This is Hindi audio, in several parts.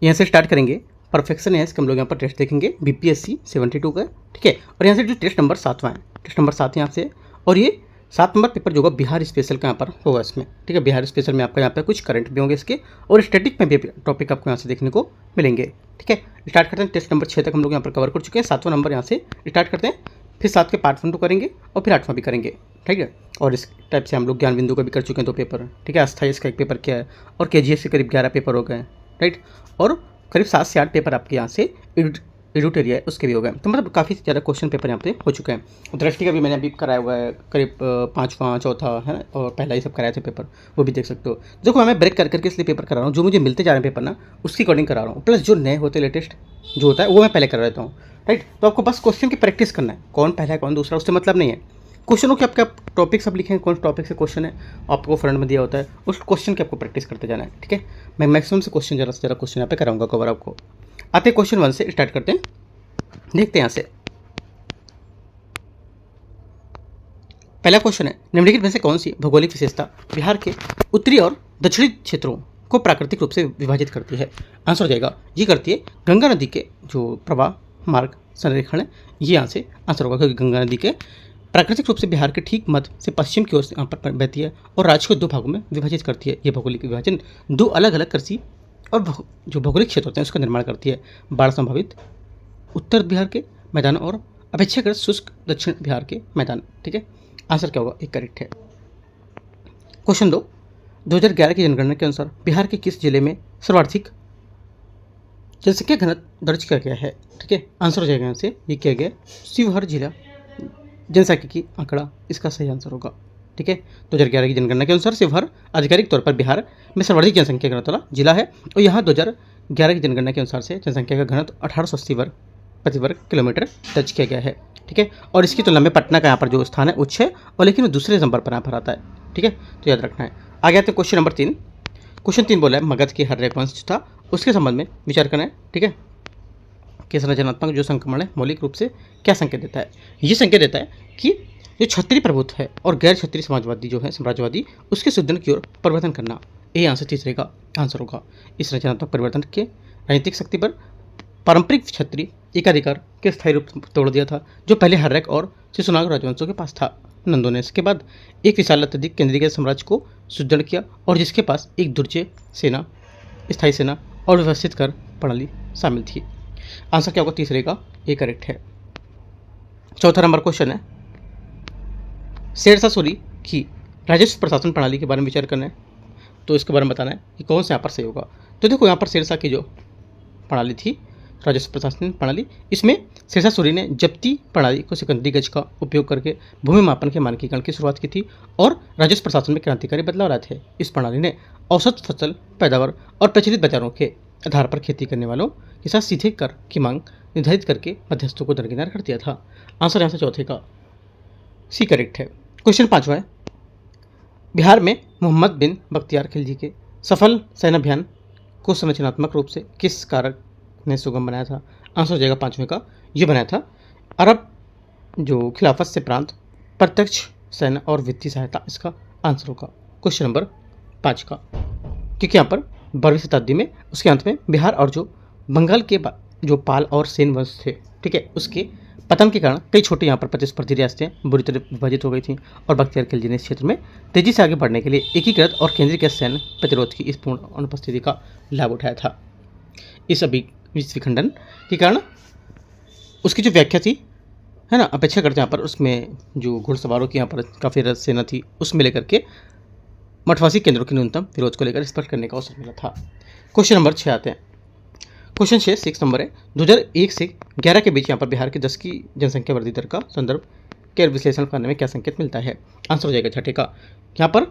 यहाँ से स्टार्ट करेंगे। परफेक्शन है इसका हम लोग यहाँ पर टेस्ट देखेंगे बीपीएससी 72 का, ठीक है। और यहाँ से जो टेस्ट नंबर 7वां है, टेस्ट नंबर 7 यहाँ से, और ये 7 नंबर पेपर जो होगा बिहार स्पेशल का यहाँ पर होगा इसमें, ठीक है। बिहार स्पेशल में आपका यहाँ पे कुछ करंट भी होंगे इसके, और स्टैटिक में भी टॉपिक आपको यहाँ से देखने को मिलेंगे, ठीक है। स्टार्ट करते हैं। टेस्ट नंबर 6 तक हम लोग यहाँ पर कवर कर चुके हैं। 7वां नंबर यहाँ से स्टार्ट करते हैं, फिर 7 के पार्ट 1 2 करेंगे और फिर 8वां भी करेंगे, ठीक है। और इस टाइप से हम लोग ज्ञान बिंदु का भी कर चुके हैं 2 पेपर, ठीक है। अस्थाई इसका 1 पेपर क्या है, और केजीएस के करीब 11 पेपर हो गए हैं, राइट। और करीब 7 से 8 पेपर आपके यहाँ से एडिटोरियल है उसके भी हो गए। तो मतलब काफ़ी ज़्यादा क्वेश्चन पेपर यहाँ पे हो चुके हैं। दृष्टि का भी मैंने अभी कराया हुआ है, करीब 5वां 4था है ना, और पहला ही सब कराए थे पेपर, वो भी देख सकते हो। देखो मैं ब्रेक कर करके इसलिए पेपर करा रहा हूँ, जो मुझे मिलते जा रहे हैं पेपर ना उसकी अकॉर्डिंग करा रहा हूँ, प्लस जो नए होते लेटेस्ट जो होता है वो मैं पहले करा रहता हूँ, राइट। तो आपको बस क्वेश्चन की प्रैक्टिस करना है, कौन पहला है कौन दूसरा उससे मतलब नहीं है। क्वेश्चनों के आपका टॉपिक सब लिखे हैं, कौन टॉपिक से क्वेश्चन है आपको फ्रंट में दिया होता है, उस क्वेश्चन की आपको प्रैक्टिस करते जाना है, ठीक है। मैं मैक्सिमम से क्वेश्चन ज़रा से ज़रा क्वेश्चन यहाँ पे कराऊंगा कवर आपको। आते हैं क्वेश्चन 1 से स्टार्ट करते हैं, देखते हैं यहाँ से। पहला क्वेश्चन है, निम्नलिखित में से कौन सी भौगोलिक विशेषता बिहार के उत्तरी और दक्षिणी क्षेत्रों को प्राकृतिक रूप से विभाजित करती है? आंसर हो जाएगा, ये करती है गंगा नदी के जो प्रवाह मार्ग संरेखण है, ये यहाँ से आंसर होगा, क्योंकि गंगा नदी के प्राकृतिक रूप से बिहार के ठीक मध्य से पश्चिम की ओर यहाँ पर बहती है और राज्य को 2 भागों में विभाजित करती है। ये भौगोलिक विभाजन 2 अलग अलग कृषि और जो भौगोलिक क्षेत्र होते हैं उसका निर्माण करती है। बाढ़ संभावित उत्तर बिहार के मैदान और अपेक्षाकृत शुष्क दक्षिण बिहार के मैदान, ठीक है। आंसर क्या होगा, एक करेक्ट है। क्वेश्चन 2, 2011 की जनगणना के अनुसार बिहार के किस जिले में सर्वाधिक जनसंख्या घनत्व दर्ज किया गया है? ठीक है, आंसर हो जाएगा यहाँ से, ये किया गया शिवहर जिला जनसंख्या की आंकड़ा इसका सही आंसर होगा, ठीक है। 2011 की जनगणना के अनुसार शिवहर आधिकारिक तौर पर बिहार में सर्वाधिक जनसंख्या घनत्व वाला जिला है, और यहाँ 2011 की जनगणना के अनुसार से जनसंख्या का घनत्व 1880 वर्ग प्रति वर्ग किलोमीटर दर्ज किया गया है, ठीक है। और इसकी तुलना में पटना का यहाँ पर जो स्थान है उच्च है, और लेकिन वो दूसरे नंबर पर यहाँ पर आता है, ठीक है, तो याद रखना है। आगे आते हैं क्वेश्चन नंबर 3। क्वेश्चन 3 बोला है मगध के हर्यक वंश था उसके संबंध में विचार करना है, ठीक है। कि संरचनात्मक जो संक्रमण है मौलिक रूप से क्या संकेत देता है? ये संकेत देता है कि जो क्षत्रिय प्रभुत्व है और गैर क्षत्रिय समाजवादी जो है साम्राज्यवादी उसके सुदृढ़ की ओर परिवर्तन करना, ये आंसर तीसरे का आंसर होगा। इस रचनात्मक परिवर्तन के राजनीतिक शक्ति पर पारंपरिक क्षत्रिय एकाधिकार के स्थायी रूप तोड़ दिया था, जो पहले हर्यक और शिशुनाग राजवंशों के पास था। नंदों ने इसके बाद एक विशाल अत्यधिक केंद्रीय साम्राज्य को सुदृढ़ किया, और जिसके पास एक दुर्जय सेना, स्थायी सेना और व्यवस्थित कर प्रणाली शामिल थी। आंसर क्या होगा, तीसरे का, ये करेक्ट है। चौथा नंबर क्वेश्चन है, शेरशाह सूरी की राजस्व प्रशासन प्रणाली के बारे में विचार करना है, तो इसके बारे में बताना है कि कौन से यहाँ पर सही होगा। तो देखो यहाँ पर शेरशाह की जो प्रणाली थी राजस्व प्रशासन प्रणाली, इसमें शेरशाह सूरी ने जब्ती प्रणाली को सिकंदरी गज का उपयोग करके भूमि मापन के मानकीकरण की शुरुआत की थी, और राजस्व प्रशासन में क्रांतिकारी बदलाव लाए थे। इस प्रणाली ने औसत फसल पैदावार और प्रचलित बाजारों के आधार पर खेती करने वालों के साथ सीधे कर की मांग निर्धारित करके मध्यस्थों को दरकिनार कर दिया था। आंसर यहाँ से चौथे का सी करेक्ट है। क्वेश्चन 5वां है, बिहार में मोहम्मद बिन बख्तियार खिलजी के सफल सैन्य अभियान को संरचनात्मक रूप से किस कारक ने सुगम बनाया था? आंसर हो जाएगा 5वें का, ये बनाया था अरब जो खिलाफत से प्रांत प्रत्यक्ष सैन्य और वित्तीय सहायता, इसका आंसर होगा क्वेश्चन नंबर 5 का, क्योंकि यहाँ पर 12वीं शताब्दी में उसके अंत में बिहार और जो बंगाल के जो पाल और सेन वंश थे, ठीक है, उसके पतन के कारण कई छोटी यहाँ पर प्रतिस्पर्धी रियासतें बुरी तरह विभाजित हो गई थी, और बख्तियार खिलजी ने इस क्षेत्र में तेजी से आगे बढ़ने के लिए एकीकृत और केंद्रीय सैन्य प्रतिरोध की इस पूर्ण अनुपस्थिति का लाभ उठाया था। इस विखंडन के कारण उसकी जो व्याख्या थी है ना, अपेक्षाकृत यहाँ पर उसमें जो घुड़सवारों की यहाँ पर काफ़ी सेना थी उसमें लेकर के मठवासी केंद्रों के न्यूनतम विरोध को लेकर स्पष्ट करने का अवसर मिला था। क्वेश्चन नंबर 6 आते हैं। क्वेश्चन 6 नंबर है, 2001 से 11 के बीच यहाँ पर बिहार की 10 की जनसंख्या वृद्धि दर का संदर्भ के विश्लेषण करने में क्या संकेत मिलता है? आंसर हो जाएगा छठे का। यहाँ पर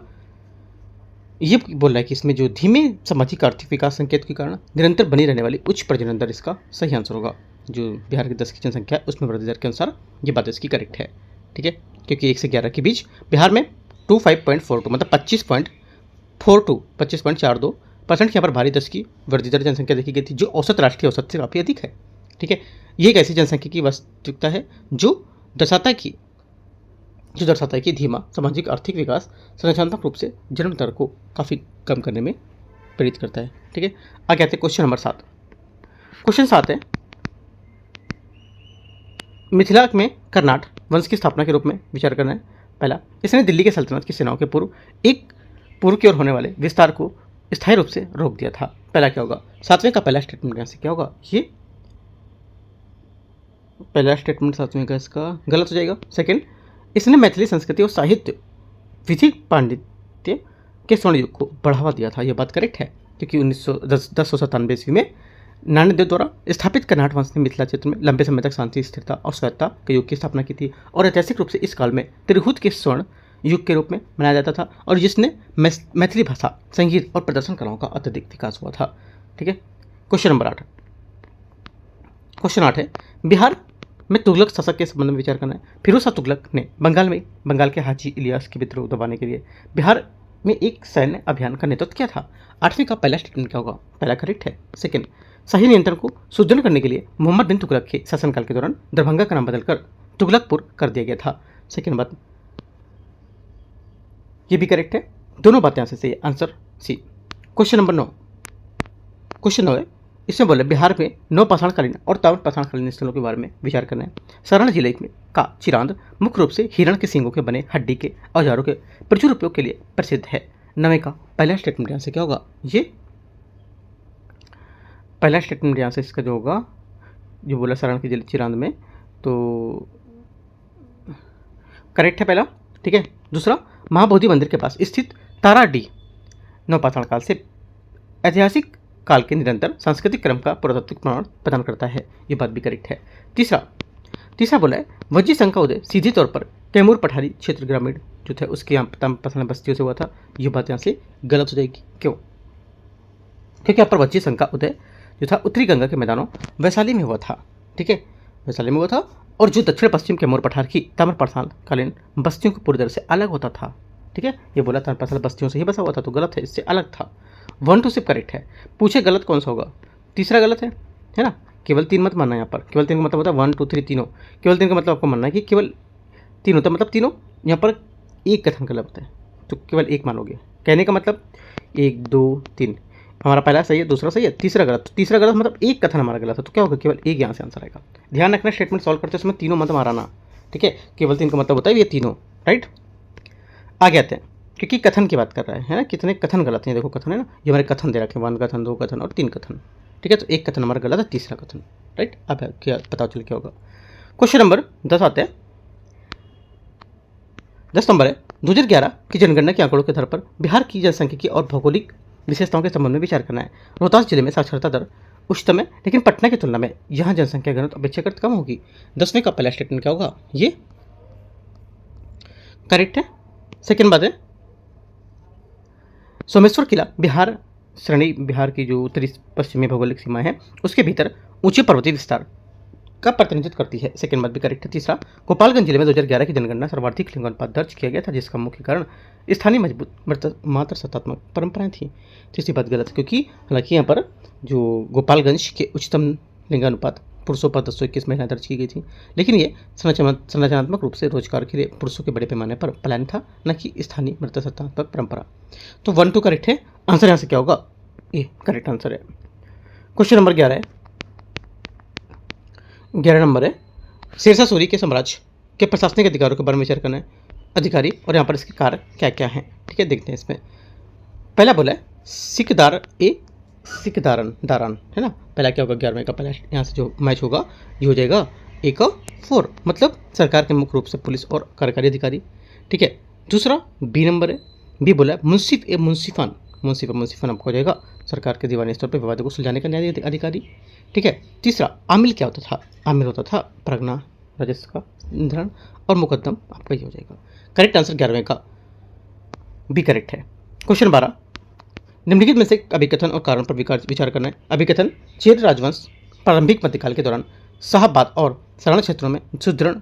ये बोल रहा है कि इसमें जो धीमे सामाजिक आर्थिक विकास संकेत के कारण निरंतर बनी रहने वाली उच्च प्रजनन दर इसका सही आंसर होगा। जो बिहार की 10 की जनसंख्या है उसमें वृद्धि दर के अनुसार ये बात इसकी करेक्ट है, ठीक है, क्योंकि 1 से 11 के बीच बिहार में 25.42 मतलब 25.42% की यहाँ पर भारी 10 की वृद्धि दर जनसंख्या देखी गई थी, जो औसत राष्ट्रीय औसत से काफ़ी अधिक है, ठीक है। ये एक ऐसी जनसंख्या की वास्तविकता है जो दर्शाता है कि धीमा सामाजिक आर्थिक विकास संरचनात्मक रूप से जन्म दर को काफ़ी कम करने में प्रेरित करता है, ठीक है। आगे आते हैं क्वेश्चन नंबर 7। क्वेश्चन 7 है, मिथिला में कर्नाट वंश की स्थापना के रूप में विचार करना है। पहला, इसने दिल्ली के सल्तनत की सेनाओं के पूर्व की ओर होने वाले विस्तार को स्थायी रूप से रोक दिया था। पहला क्या होगा? 7वें का पहला स्टेटमेंट यहाँ से क्या होगा? ये पहला स्टेटमेंट 7वें का इसका गलत हो जाएगा। सेकंड, इसने मैथिली संस्कृति और साहित्य विधि पांडित्य के स्वर्ण युग को बढ़ावा दिया था। यह बात करेक्ट है, क्योंकि 1097 ईस्वी में नान्यदेव द्वारा स्थापित कर्नाट वंश ने मिथिला क्षेत्र में लंबे समय तक शांति, स्थिरता और स्वायत्ता के युग की स्थापना की थी, और ऐतिहासिक रूप से इस काल में त्रिहुत के स्वर्ण युग के रूप में मनाया जाता था, और जिसने मैथिली भाषा, संगीत और प्रदर्शन कलाओं का अत्यधिक विकास हुआ था। ठीक है। Question number 8। क्वेश्चन 8 है, बिहार में तुगलक शासक के संबंध में विचार करना है। फिरोज शाह तुगलक ने बंगाल के हाजी इलियास के विद्रोह दबाने के लिए बिहार में एक सैन्य अभियान का नेतृत्व किया था। 8वें का पहला स्टेटमेंट क्या होगा? पहला करेक्ट है। सेकंड, शाही नियंत्रण को सुदृढ़ करने के लिए मोहम्मद बिन तुगलक के शासनकाल के दौरान दरभंगा का नाम बदलकर तुगलकपुर कर दिया गया था। सेकंड बात, ये भी करेक्ट है। दोनों बातें यहाँ से सही है। Answer C. Question number 9। Question 9 है, इसमें बोले बिहार में नवपाषाणकालीन और ताम्रपाषाणकालीन स्थलों के बारे में विचार करना है। सारण जिले में का चिरांद मुख्य रूप से हिरण के सींगों के बने हड्डी के औजारों के प्रचुर उपयोग के लिए प्रसिद्ध है। 9वें का पहला स्टेटमेंट यहाँ से क्या होगा? ये पहला स्टेटमेंट यहाँ से इसका जो होगा, जो बोला सारण के जिले चिरांद में, तो करेक्ट है पहला। ठीक है। दूसरा, महाबोधि मंदिर के पास स्थित ताराडीह नवपाषाण काल से ऐतिहासिक काल के निरंतर सांस्कृतिक क्रम का पुरातात्विक प्रमाण प्रदान करता है। ये बात भी करेक्ट है। तीसरा बोला है, वज्जी संघ का उदय सीधे तौर पर कैमूर पठारी क्षेत्र ग्रामीण जो थे उसके यहाँ ताम्रपाषाण बस्तियों से हुआ था। ये बात यहाँ से गलत हो जाएगी। क्यों? क्योंकि यहाँ पर वज्जी संघ का उदय जो था उत्तरी गंगा के मैदानों वैशाली में हुआ था। ठीक है, वैशाली में हुआ था, और जो दक्षिण पश्चिम कैमूर पठार की ताम्रपाषाण कालीन बस्तियों को पूरी तरह से अलग होता था। ठीक है, ये बोला ताम्रपाषाण बस्तियों से ही बसा हुआ था, तो गलत है, इससे अलग था। 1 2 सिर्फ करेक्ट है। पूछे गलत कौन सा होगा? तीसरा गलत है ना। केवल 3 मत मानना। यहाँ पर केवल 3 का मतलब होता है 1 2 3 तीनों। केवल 3 का मतलब आपको मानना है कि केवल 3 होता है, मतलब तीनों। यहाँ पर एक कथन गलत है, तो केवल एक मानोगे। कहने का मतलब 1 2 3 हमारा पहला सही है, दूसरा सही है, तीसरा गलत। तीसरा गलत मतलब एक कथन हमारा गलत है, तो क्या होगा? केवल एक यहाँ से आंसर आएगा। ध्यान रखना, स्टेटमेंट सॉल्व करते समय तीनों मत माराना। ठीक है, केवल 3 का मतलब होता है ये तीनों। राइट, आगे आते हैं, क्योंकि कथन की बात कर रहा है ना, कितने कथन गलत हैं। देखो कथन है ना, ये हमारे कथन दे रखे हैं, 1 कथन, 2 कथन और 3 कथन। ठीक है, तो एक कथन हमारा गलत है, तीसरा कथन। राइट, अब क्या पता चल क्या होगा। क्वेश्चन नंबर 10 आते हैं। 10 नंबर है, 2011 की जनगणना के आंकड़ों के आधार पर बिहार की जनसंख्या और भौगोलिक विशेषताओं के संबंध में विचार करना है। रोहतास जिले में साक्षरता दर उच्चतम है, लेकिन पटना की तुलना में यहाँ जनसंख्या घनत्व अपेक्षाकृत कम होगी। 10वें का पहला स्टेटमेंट क्या होगा? ये करेक्ट है। सेकेंड बात है, सोमेश्वर किला बिहार श्रेणी, बिहार की जो उत्तरी पश्चिमी भौगोलिक सीमा है उसके भीतर ऊंचे पर्वतीय विस्तार का प्रतिनिधित्व करती है। सेकेंड बात भी करेक्ट है। तीसरा, गोपालगंज जिले में 2011 की जनगणना सर्वाधिक लिंगानुपात दर्ज किया गया था, जिसका मुख्य कारण स्थानीय मजबूत मात्र सत्तात्मक परंपराएं थी। तीसरी बात गलत है, क्योंकि हालांकि यहाँ पर जो गोपालगंज के उच्चतम लिंगानुपात पुरुषों पर 221 महिलाएं दर्ज की गई थी, लेकिन ये संरचनात्मक रूप से रोजगार के लिए पुरुषों के बड़े पैमाने पर पलायन था, न कि स्थानीय मृत सत्तात्मक परंपरा। तो 1 2 करेक्ट है। आंसर यहाँ से क्या होगा? ये करेक्ट आंसर है। क्वेश्चन नंबर 11 है। 11 नंबर है, शेरशाह सूरी के साम्राज्य के प्रशासनिक अधिकारों के बारे में विचार करना है। अधिकारी और यहाँ पर इसके कार्य क्या क्या हैं। ठीक है, देखते हैं इसमें। पहला बोला है दारान है ना। पहला क्या होगा? 11वें का पहला यहाँ से जो मैच होगा ये हो जाएगा 1 और 4, मतलब सरकार के मुख्य रूप से पुलिस और कार्यकारी अधिकारी। ठीक है। दूसरा बी नंबर है, बी बोला है मुंसिफ ए मुंसिफान, मुंसिफान आपको हो जाएगा सरकार के दीवानी स्तर पर विवादों को सुलझाने का न्याय अधिकारी। ठीक है। तीसरा आमिल क्या होता था? आमिल होता था प्रज्ञा, राजस्व का निर्धारण और मुकदम, आपका ये हो जाएगा। करेक्ट आंसर 11वें का बी करेक्ट है। क्वेश्चन 12, निम्नलिखित में से अभिकथन और कारण पर विचार करना है। अभिकथन, चेर राजवंश प्रारंभिक मध्यकाल के दौरान शाहाबाद और सरण क्षेत्रों में सुदृढ़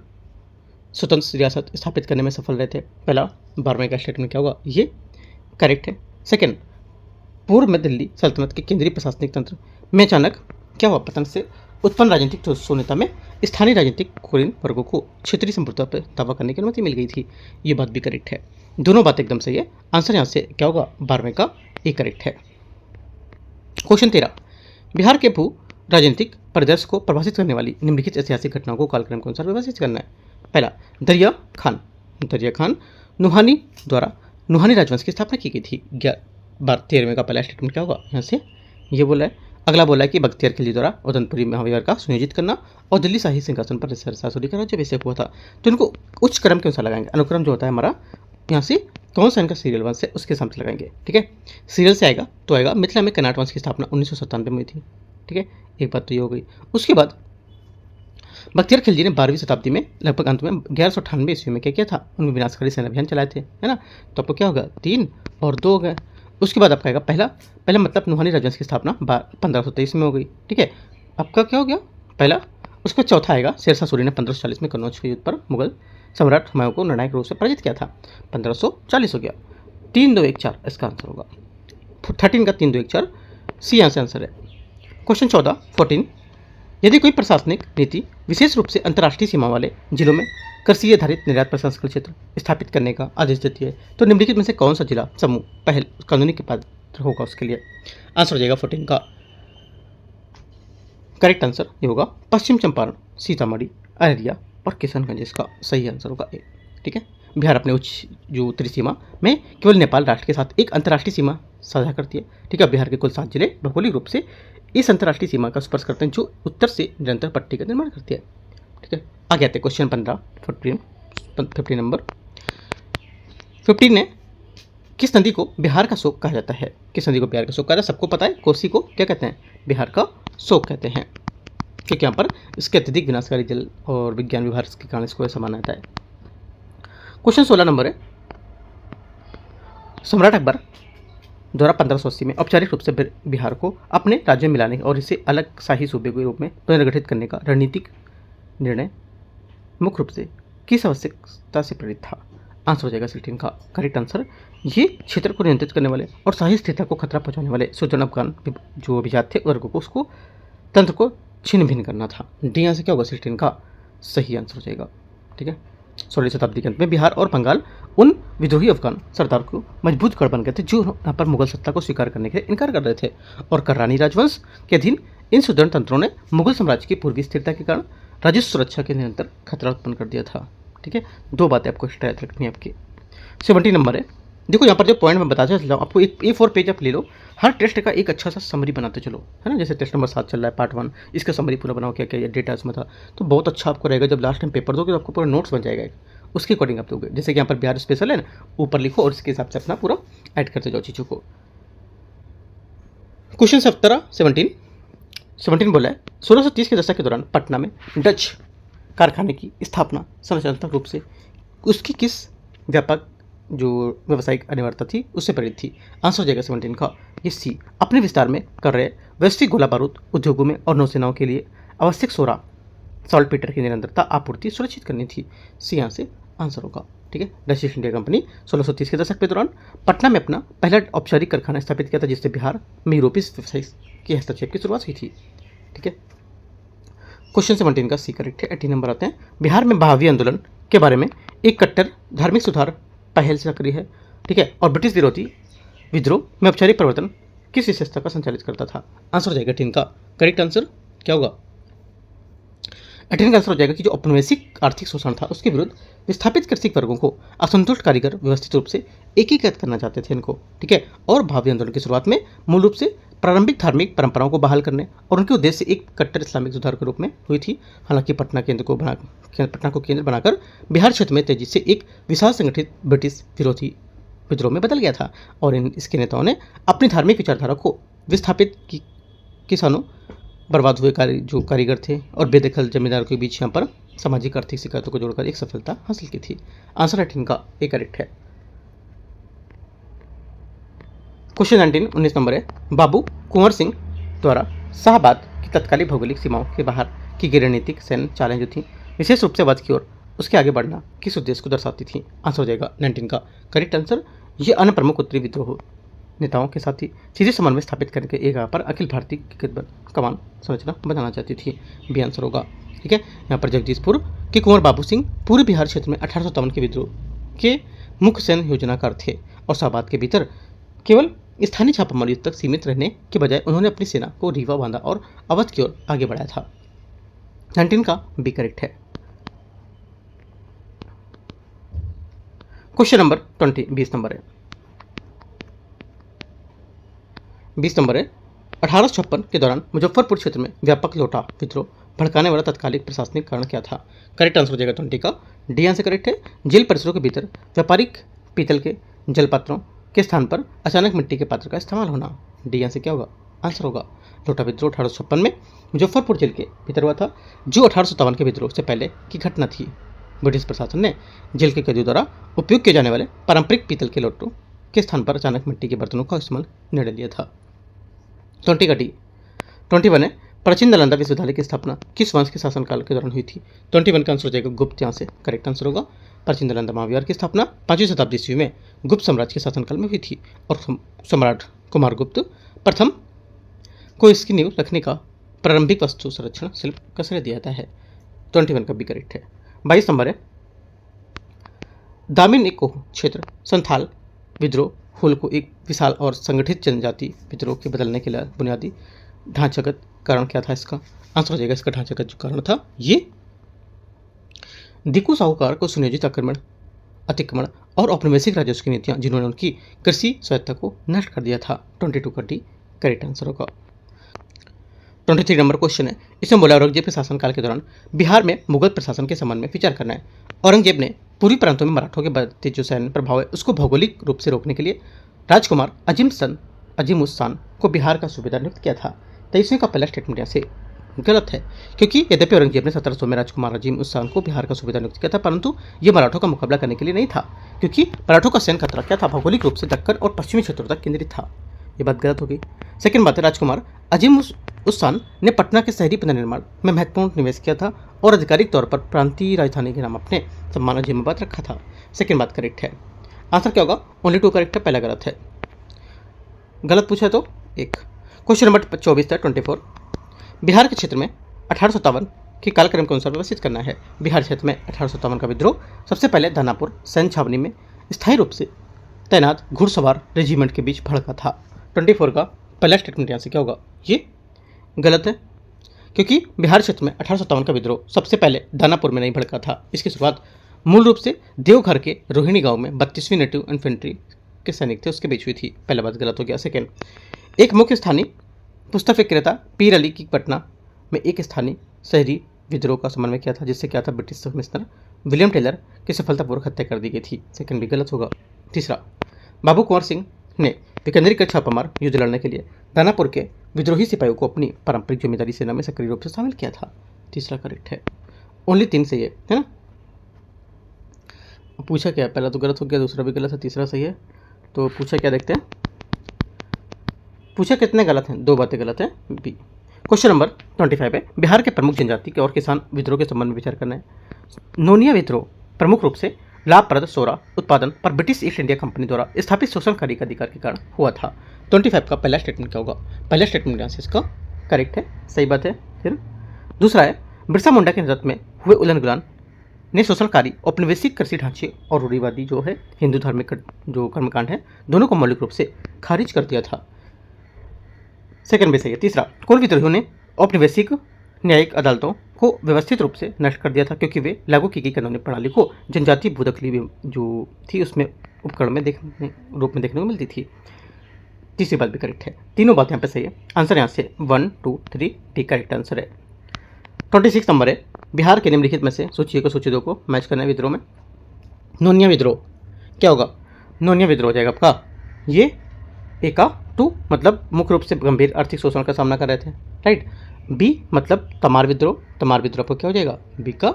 स्वतंत्र रियासत स्थापित करने में सफल रहे थे। पहला 12वें का स्टेटमेंट क्या होगा? ये करेक्ट है। सेकेंड, पूर्व में दिल्ली सल्तनत के केंद्रीय प्रशासनिक तंत्र में अचानक क्या हुआ? पतन से उत्पन्न राजनीतिक शून्यता में स्थानीय राजनीतिक कुलीन वर्गों को क्षेत्रीय संप्रभुता पर दावा करने की अनुमति मिल गई थी। ये बात भी करेक्ट है। दोनों बातें एकदम सही है। आंसर यहाँ से क्या होगा? 12वें का ए करेक्ट है। क्वेश्चन 13, बिहार के भू राजनीतिक परिदृश्य को प्रभावित करने वाली निम्नलिखित ऐतिहासिक घटनाओं को कालक्रम के अनुसार व्यवस्थित करना है। पहला, दरिया खान नुहानी द्वारा नुहानी राजवंश की स्थापना की गई थी। 13वें का पहला स्टेटमेंट क्या होगा यहाँ से, ये बोला है। अगला बोला है कि बख्तियार खिलजी द्वारा उदयपुरी महाविहार का सुनियोजित करना और दिल्ली शाही सिंहासन पर शासुरी का राज्याभिषेक हुआ था। तो इनको उच्च क्रम के अनुसार लगाएंगे। अनुक्रम जो होता है हमारा यहाँ से कौन सा इनका सीरियल वंश है उसके साथ लगाएंगे। ठीक है, सीरियल से आएगा तो आएगा मिथिला में कनाट वंश की स्थापना 1997 में हुई थी। ठीक है, एक बात तो ये हो गई। उसके बाद बख्तियार खिलजी ने 12वीं शताब्दी में लगभग अंत में 1198 ईस्वी में क्या किया था, उनमें विनाशकारी सेना अभियान चलाए थे, है ना। तो आपको क्या होगा, 3 और 2 हो गए। उसके बाद आपका आएगा पहला मतलब नुहानी राजवंश की स्थापना 1523 में हो गई। ठीक है, आपका क्या हो गया पहला। उसके बाद चौथा आएगा शेरशाह सूरी ने 1540 में कन्नौज के युद्ध पर मुगल सम्राट हुमायूं को निर्णायक रूप से पराजित किया था, 1540 हो गया। 3, 2, 1, 4 इसका आंसर होगा। 13 का 3, 2, 1, 4 सी यहाँ से आंसर है। क्वेश्चन 14 यदि कोई प्रशासनिक नीति विशेष रूप से अंतर्राष्ट्रीय सीमा वाले जिलों में कृषि आधारित निर्यात प्रसंस्करण क्षेत्र स्थापित करने का आदेश देती है तो निम्नलिखित में से कौन सा जिला समूह पहल कानूनी के पात्र होगा उसके लिए। आंसर हो जाएगा 14 का करेक्ट आंसर ये होगा पश्चिम चंपारण, सीतामढ़ी, अररिया और किशनगंज इसका सही आंसर होगा ए। ठीक है, बिहार अपने उच्च जो उत्तरी सीमा में केवल नेपाल राष्ट्र के साथ एक अंतर्राष्ट्रीय सीमा साझा करती है। ठीक है, बिहार के कुल 7 जिले भौगोलिक रूप से इस अंतर्राष्ट्रीय सीमा का स्पर्श करते हैं जो उत्तर से निरंतर पट्टी का निर्माण करती है। ठीक है, आगे आते हैं क्वेश्चन 15 नंबर 15 ने किस नदी को बिहार का शोक कहा जाता है। किस नदी को बिहार का शोक कहा जाता है, सबको पता है। कोसी को क्या कहते हैं, बिहार का शोक कहते हैं, क्योंकि यहाँ पर इसके अत्यधिक विनाशकारी जल और विज्ञान विभाग के कारण इसको ऐसा माना जाता है। क्वेश्चन 16 नंबर है, सम्राट अकबर द्वारा 1580 में औपचारिक रूप से बिहार को अपने राज्य में मिलाने और इसे अलग शाही सूबे के रूप में पुनर्गठित करने का रणनीतिक निर्णय मुख्य रूप से किस आवश्यकता से प्रेरित था। आंसर हो जाएगा 16 का करेक्ट आंसर। ये क्षेत्र को नियंत्रित करने वाले और शाही स्थिरता को खतरा पहुंचाने वाले सुल्तान अफगान जो अभिजात थे वर्ग को उसको तंत्र को छिन्न भिन्न करना था। डी यहाँ से क्या होगा, 16 का सही आंसर हो जाएगा। ठीक है, 16वीं शताब्दी के अंत में बिहार और बंगाल उन विद्रोही अफगान सरदार को मजबूत गढ़ बन गए थे जो यहाँ पर मुगल सत्ता को स्वीकार करने के लिए इनकार कर रहे थे और कररानी राजवंश के अधीन इन सुदृढ़ तंत्रों ने मुगल साम्राज्य की पूर्वी स्थिरता के कारण राजस्व सुरक्षा के निरंतर खतरा उत्पन्न कर दिया था। ठीक है, 2 बातें आपको एक्स्ट्रा याद रखनी है आपकी। 70 नंबर है, देखो यहाँ पर जो पॉइंट मैं बताता चल रहा हूँ आपको, एक A4 पेज आप ले लो, हर टेस्ट का एक अच्छा सा समरी बनाते चलो, है ना। जैसे टेस्ट नंबर 7 चल रहा है पार्ट 1, इसका समरी पूरा बनाओ, क्या क्या डेटा इसमें था, तो बहुत अच्छा आपको रहेगा। जब लास्ट टाइम पेपर दोगे तो आपको पूरा नोट्स बन जाएगा, उसके अकॉर्डिंग आप दोगे। जैसे कि यहाँ पर बिहार स्पेशल है ना, ऊपर लिखो और इसके हिसाब से अपना पूरा ऐड करते जाओ चीज़ों को। क्वेश्चन 17 बोला है 1630 के दशक के दौरान पटना में डच कारखाने की स्थापना संरचनात्मक रूप से उसकी किस व्यापक जो व्यावसायिक अनिवार्यता थी उससे प्रेरित थी। आंसर हो जाएगा 17 का ये सी। अपने विस्तार में कर रहे वैश्विक गोला बारूद उद्योगों में और नौसेनाओं के लिए आवश्यक सॉल्टपीटर की निरंतरता आपूर्ति सुरक्षित करनी थी। सी यहाँ से आंसर होगा। ठीक है, डच ईस्ट इंडिया कंपनी 1630 के दशक के दौरान पटना में अपना पहला औपचारिक कारखाना स्थापित किया था जिससे बिहार में यूरोपीय व्यवसाय की हस्तक्षेप की शुरुआत हुई थी। ठीक है, क्वेश्चन 17 का सी करेक्ट है। 18 नंबर आते हैं, बिहार में बहावी आंदोलन के बारे में एक कट्टर धार्मिक सुधार पहल से सक्रिय है। ठीक है, और ब्रिटिश विरोधी विद्रोह में औपचारिक परिवर्तन किस विशेषता का संचालित करता था। आंसर हो जाएगा 18 का करेक्ट आंसर क्या होगा, 18 का आंसर हो जाएगा कि जो औपनिवेशिक आर्थिक शोषण था उसके विरुद्ध विस्थापित कृषि वर्गों को असंतुष्ट कारीगर व्यवस्थित रूप से एकीकृत करना चाहते थे इनको। ठीक है, और भावी आंदोलन की शुरुआत में मूल रूप से प्रारंभिक धार्मिक परंपराओं को बहाल करने और उनके उद्देश्य एक कट्टर इस्लामिक सुधार के रूप में हुई थी। हालांकि पटना को केंद्र बनाकर बिहार क्षेत्र में तेजी से एक विशाल संगठित ब्रिटिश विरोधी विद्रोह में बदल गया था और इसके नेताओं ने अपनी धार्मिक विचारधारा को विस्थापित किसानों, बर्बाद हुए जो कारीगर थे और बेदखल जमींदारों के बीच यहाँ पर सामाजिक आर्थिक शिकायतों को जोड़कर एक सफलता हासिल की थी। आंसर 18 का ए करेक्ट है। क्वेश्चन 19 नंबर है, बाबू कुंवर सिंह द्वारा शाहबाद की तत्कालीन भौगोलिक सीमाओं के बाहर की गई रणनीतिक सैन्य चालें जो थी विशेष रूप से वध की ओर उसके आगे बढ़ना किस उद्देश्य को दर्शाती थी। आंसर हो जाएगा 19 का करेक्ट आंसर। ये अन्य प्रमुख उत्तरी विद्रोह नेताओं के साथ ही सीधे समन्वय स्थापित करके एक यहाँ पर अखिल भारतीय कमान संरचना बनाना चाहती थी। बी आंसर होगा। ठीक है, यहाँ पर जगदीशपुर के कुंवर बाबू सिंह पूरे बिहार क्षेत्र में 1857 के विद्रोह के मुख्य सैन्य योजनाकार थे और शाहबाद के भीतर केवल स्थानीय छापामार युद्ध तक सीमित रहने के बजाय उन्होंने अपनी सेना को रीवा बांधा और अवध की ओर आगे बढ़ाया था। 19 का बी करेक्ट है। क्वेश्चन नंबर 20 20 नंबर है 1856 के दौरान मुजफ्फरपुर क्षेत्र में व्यापक लोटा विद्रोह भड़काने वाला तत्कालिक प्रशासनिक कारण क्या था? करेक्ट आंसर हो जाएगा 20 का डी आंसर करेक्ट है। जेल परिसरों के भीतर व्यापारिक पीतल के जलपात्रों के स्थान पर अचानक मिट्टी के पात्र का इस्तेमाल होना। डी आंसर क्या होगा? आंसर होगा लोटा विद्रोह 1856 में मुजफ्फरपुर जेल के भीतर हुआ था, जो 1857 के विद्रोह से पहले की घटना थी। ब्रिटिश प्रशासन ने जेल के कैदियों द्वारा उपयोग किए जाने वाले पारंपरिक पीतल के लोटों के स्थान पर अचानक मिट्टी के बर्तनों का इस्तेमाल निर्णय लिया था। 20 का डी 21 है प्राचीन नालंदा विश्वविद्यालय की स्थापना किस वंश के शासनकाल के दौरान हुई थी? 21 का आंसर हो जाएगा गुप्त, यहाँ से करेक्ट आंसर होगा। प्राचीन नालंदा महाविहार की स्थापना 5वीं शताब्दी ईस्वी में गुप्त साम्राज्य के शासनकाल में हुई थी और सम्राट कुमारगुप्त प्रथम को इसकी नींव रखने का प्रारंभिक वस्तु संरक्षण शिल्प का श्रेय दिया जाता है। 21 का भी करेक्ट है। 22 नंबर है दामिन इको क्षेत्र संथाल विद्रोह हुल को एक विशाल और संगठित जनजाति विद्रोह के बदलने के लिए बुनियादी ढांचागत कारण क्या था? इसका आंसर हो जाएगा, इसका ढांचागत जो कारण था ये दिकू साहूकार को सुनियोजित आक्रमण अतिक्रमण और औपनिवेशिक राजस्व की नीतियां जिन्होंने उनकी कृषि स्वायत्ता को नष्ट कर दिया था। 22 का डी करेक्ट आंसर होगा। 23 नंबर क्वेश्चन है इसमें बोला औरंगजेब के शासनकाल के दौरान बिहार में मुगल प्रशासन के संबंध में विचार करना है। औरंगजेब ने पूर्वी प्रांतों में मराठों के बढ़ते जो सैन्य प्रभाव है उसको भौगोलिक रूप से रोकने के लिए राजकुमार अजीमुस्सान को बिहार का सूबेदार नियुक्त किया था। 23वें का पहला स्टेटमेंट यहाँ से गलत है, क्योंकि यद्यपि औरंगजेब ने 1700 में राजकुमार अजीमुस्सान को बिहार का सूबेदार नियुक्त किया था, परंतु ये मराठों का मुकाबला करने के लिए नहीं था, क्योंकि मराठों का सैन्य खतरा क्या था? भौगोलिक रूप से दक्कन और पश्चिमी क्षेत्रों तक केंद्रित था। ये बात गलत हो गई। सेकंड बात है राजकुमार अजीमुस्सान ने पटना के शहरी पुनर्निर्माण में महत्वपूर्ण निवेश किया था और आधिकारिक तौर पर प्रांतीय राजधानी के नाम अपने सम्मान अजीमाबाद रखा था। सेकंड बात करेक्ट है। आंसर क्या होगा? ओनली 2 करेक्ट है, पहला गलत है। गलत पूछा तो एक। क्वेश्चन नंबर 24 था 24 बिहार के क्षेत्र में 1857 के कालक्रम के अनुसार व्यवस्थित करना है। बिहार क्षेत्र में 1857 का विद्रोह सबसे पहले दानापुर सैन्य छावनी में स्थायी रूप से तैनात घुड़सवार रेजिमेंट के बीच भड़का था। 24 का पहला स्टेटमेंट यहाँ से क्या होगा? ये गलत है, क्योंकि बिहार क्षेत्र में 1857 का विद्रोह सबसे पहले दानापुर में नहीं भड़का था। इसकी शुरुआत मूल रूप से देवघर के रोहिणी गांव में 32वीं नेटिव इन्फेंट्री के सैनिक थे उसके बीच हुई थी। पहला बात गलत हो गया। सेकेंड, एक मुख्य स्थानीय पुस्तक विक्रेता पीर अली की पटना में एक स्थानीय शहरी विद्रोह का समन्वय किया था, जिससे क्या था ब्रिटिश कमिश्नर विलियम टेलर की सफलतापूर्वक हत्या कर दी गई थी। सेकंड भी गलत होगा। तीसरा, बाबू कुंवर सिंह ने बीकानेर छापामार युद्ध लड़ने के लिए दानापुर के विद्रोही सिपाहियों को अपनी पारंपरिक जमींदारी सेना में सक्रिय रूप से शामिल किया था। तीसरा करेक्ट है। ओनली 3 सही है ना? पूछा क्या? पहला तो गलत हो गया, दूसरा भी गलत है, तीसरा सही है। तो पूछा क्या देखते हैं। पूछा कितने गलत हैं? 2 बातें गलत हैं। बी। क्वेश्चन नंबर 25 है बिहार के प्रमुख जनजाति के और किसान विद्रोह के संबंध में विचार करना है। नोनिया विद्रोह प्रमुख रूप से लाभप्रद सोरा उत्पादन पर ब्रिटिश ईस्ट इंडिया कंपनी द्वारा स्थापित शोषणकारी का अधिकार के कारण हुआ था। 25 का पहला स्टेटमेंट क्या होगा? पहला स्टेटमेंट यहाँ से इसका करेक्ट है, सही बात है। फिर दूसरा है बिरसा मुंडा के नेतृत्व में हुए उलन गुलान ने शोषणकारी औपनिवेशिक कृषि ढांचे और रूढ़िवादी जो है हिंदू धार्मिक जो कर्मकांड है दोनों को मौलिक रूप से खारिज कर दिया था। सेकंड भी सही है। तीसरा, कुल विद्रोहियों ने औपनिवेशिक न्यायिक अदालतों को व्यवस्थित रूप से नष्ट कर दिया था, क्योंकि वे लागू की गई कानूनी प्रणाली को जनजातीय भूदखली जो थी उसमें उपकरण में रूप में देखने को मिलती थी। तीसरी बात भी करेक्ट है। तीनों बात यहाँ पे सही है। आंसर यहाँ से 1, 2, 3 डी करेक्ट आंसर है। 26 नंबर है बिहार के निम्नलिखित में से सूची 1 और सूची 2 को मैच करना है विद्रोह में। नोनिया विद्रोह क्या होगा? नोनिया विद्रोह हो जाएगा आपका ये एका 2 मतलब मुख्य रूप से गंभीर आर्थिक शोषण का सामना कर रहे थे, राइट। बी मतलब तमार विद्रोह आपको क्या हो जाएगा? बी का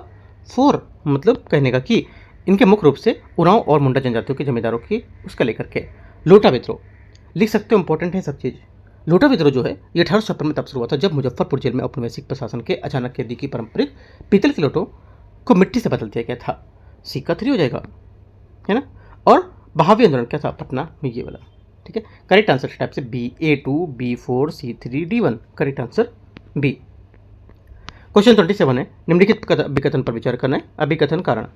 4 मतलब कहने का कि इनके मुख्य रूप से उरांव और मुंडा जनजातियों के जमींदारों की उसका लेकर के। लोटा विद्रोह लिख सकते हो, इंपॉर्टेंट है सब चीज़। लोटा विद्रोह जो है ये 1856 में तब शुरू हुआ था जब मुजफ्फरपुर जेल में औपनिवेशिक प्रशासन के अचानक कैदी की पारंपरिक पीतल के लोटों को मिट्टी से बदल दिया गया था। सी का 3 हो जाएगा, है ना। और बहावी आंदोलन क्या था? पटना में ये वाला, ठीक है। करेक्ट आंसर टाइप से B, A2, B4, C3, D1 correct answer B. Question 27 है निम्नलिखित अभिकथन पर विचार करना है। अभिकथन कारण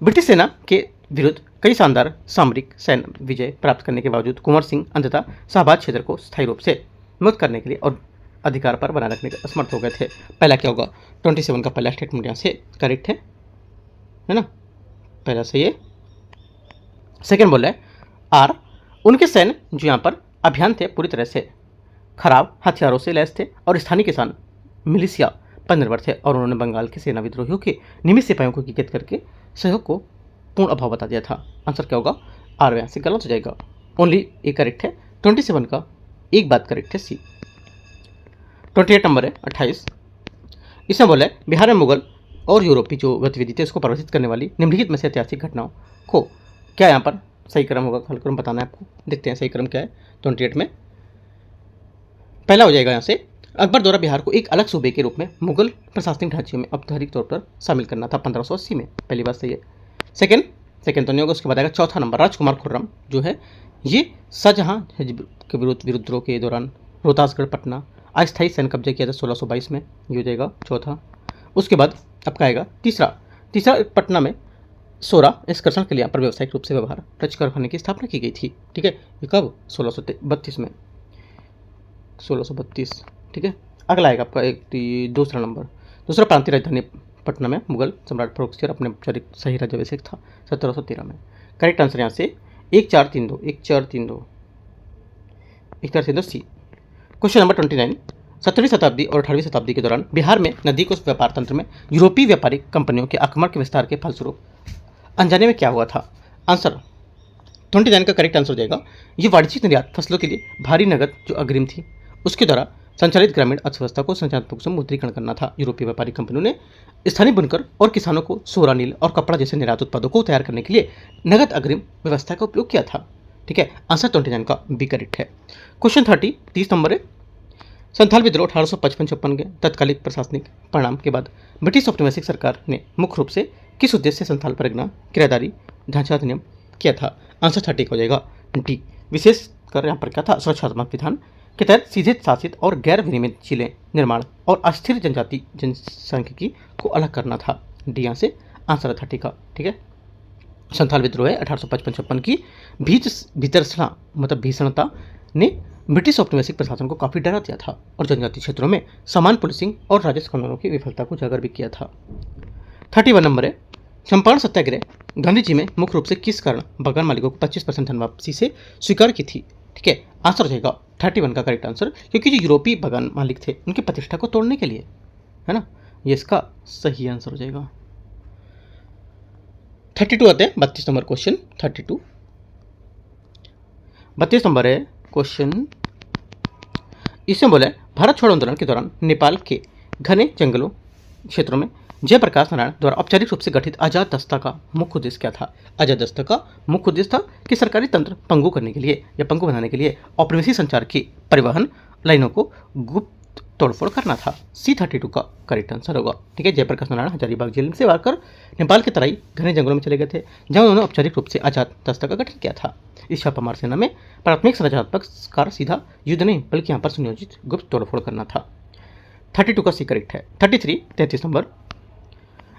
ब्रिटिश सेना के विरुद्ध कई शानदार सामरिक सैन्य विजय प्राप्त करने के बावजूद कुंवर सिंह अंततः शाहबाद क्षेत्र को स्थायी रूप से मुक्त करने के लिए और अधिकार पर बनाए रखने के असमर्थ हो गए थे। पहला क्या होगा, 27 का पहला स्टेटमेंट यहाँ से करेक्ट है ना, पहला सही है। सेकेंड बोल रहा है आर, उनके सैन्य जो यहाँ पर अभियान थे पूरी तरह से खराब हथियारों से लैस थे और स्थानीय किसान मिलिशिया पर निर्भर थे और उन्होंने बंगाल के सेना विद्रोहियों के नियमित सिपाहियों को एकीकृत करके सहयोग को पूर्ण अभाव बता दिया था। आंसर क्या होगा, आर यहाँ से गलत हो जाएगा, ओनली ए करेक्ट है। 27 का एक बात करेक्ट है, सी। 28 नंबर है 28, इसमें बोला है बिहार में मुगल और यूरोपीय जो गतिविधि थी उसको प्रभावित करने वाली निम्नलिखित में से ऐतिहासिक घटनाओं को क्या यहाँ पर सही क्रम होगा, हल क्रम बताना है आपको। देखते हैं सही क्रम क्या है। 28 में पहला हो जाएगा यहाँ से अकबर द्वारा बिहार को एक अलग सूबे के रूप में मुगल प्रशासनिक ढांचे में औपचारिक तौर पर शामिल करना था 1580 में, पहली बात सही है। सेकेंड तो नहीं होगा, उसके बाद आएगा चौथा नंबर, राजकुमार खुर्रम जो है ये शाहजहां के विद्रोह के दौरान रोहतासगढ़ पटना अस्थायी सैन्य कब्जा किया था 1622 में, ये हो जाएगा चौथा। उसके बाद आपका आएगा तीसरा पटना में सोरा एक्सकर्षण के लिए यहाँ पर व्यावसायिक रूप से व्यवहार टच कारखाने की स्थापना की गई थी, ठीक है, ये कब 1632 में, 1632, ठीक है। अगला आएगा आपका एक दूसरा प्रांतीय राजधानी पटना में मुगल सम्राट फर्रुखसिंह अपने औपचारिक सही राज्याभिषेक था 1713 में। करेक्ट आंसर यहाँ से 1432 सी। क्वेश्चन नंबर 29, 17वीं शताब्दी और 18वीं शताब्दी के दौरान बिहार में नदी को व्यापार तंत्र में यूरोपीय व्यापारिक कंपनियों के आक्रमण के विस्तार के फलस्वरूप अनजाने में क्या हुआ था। आंसर 29 का करेक्ट आंसर हो जाएगा, ये वाणिज्यिक निर्यात फसलों के लिए भारी नकद जो अग्रिम थी उसके द्वारा संचालित ग्रामीण अर्थव्यवस्था को संचालनात्मक मुद्रीकरण करना था। यूरोपीय व्यापारिक कंपनियों ने स्थानीय बुनकर और किसानों को सोरा, नील और कपड़ा जैसे निर्यात उत्पादों को तैयार करने के लिए नगद अग्रिम व्यवस्था का उपयोग किया था, ठीक है। आंसर 29 का बी करेक्ट है। क्वेश्चन 30 नंबर है संथाल विद्रोह 1855 के तत्कालिक प्रशासनिक परिणाम के बाद ब्रिटिश औपनिवेशिक सरकार ने मुख्य रूप से किस उद्देश्य से संथाल परगना किराएदारी ढांचा अधिनियम किया था। आंसर 30 हो जाएगा डी। विशेष कर यहाँ पर क्या था, सुरक्षात्मक विधान के तहत सीधे शासित और गैर विनियमित निर्माण और अस्थिर जनजाति जनसांख्यिकी को अलग करना था। डी यहाँ से आंसर 30 का, ठीक है। संथाल विद्रोह है 1855 की भीषणता ने ब्रिटिश औपनिवेशिक प्रशासन को काफी डरा दिया था और जनजातीय क्षेत्रों में समान पुलिसिंग और राजस्व कानूनों की विफलता को उजागर भी किया था। 31 नंबर है चंपारण सत्याग्रह गांधी जी में मुख्य रूप से किस कारण बागान मालिकों को 25% धन वापसी से स्वीकार की थी, ठीक है। आंसर हो जाएगा 31 का करेक्ट आंसर, क्योंकि जो यूरोपीय बागान मालिक थे उनकी प्रतिष्ठा को तोड़ने के लिए, है ना, ये इसका सही आंसर हो जाएगा। 32 आते हैं 32 नंबर क्वेश्चन। 32 नंबर है क्वेश्चन, इसमें बोला है भारत छोड़ो आंदोलन के दौरान नेपाल के घने जंगलों क्षेत्रों में जयप्रकाश नारायण द्वारा औपचारिक रूप से गठित आजाद दस्ता का मुख्य उद्देश्य क्या था। आजाद दस्ता का मुख्य उद्देश्य था कि सरकारी तंत्र पंगु करने के लिए या पंगु बनाने के लिए औपनिवेशिक संचार की परिवहन लाइनों को गुप्त तोड़फोड़ करना था। C32 का करेक्ट आंसर होगा, ठीक है। जयप्रकाश नारायण हजारीबाग जेल से वार कर नेपाल के तराई घने जंगलों में चले गए थे जहां उन्होंने औपचारिक रूप से आजाद दस्ता का गठन किया था। इस छापामार सेना में प्राथमिक संरचनात्मक कार्य सीधा युद्ध नहीं बल्कि यहाँ पर सुनियोजित गुप्त तोड़फोड़ करना था। 32 का सी करेक्ट है। 33 नंबर,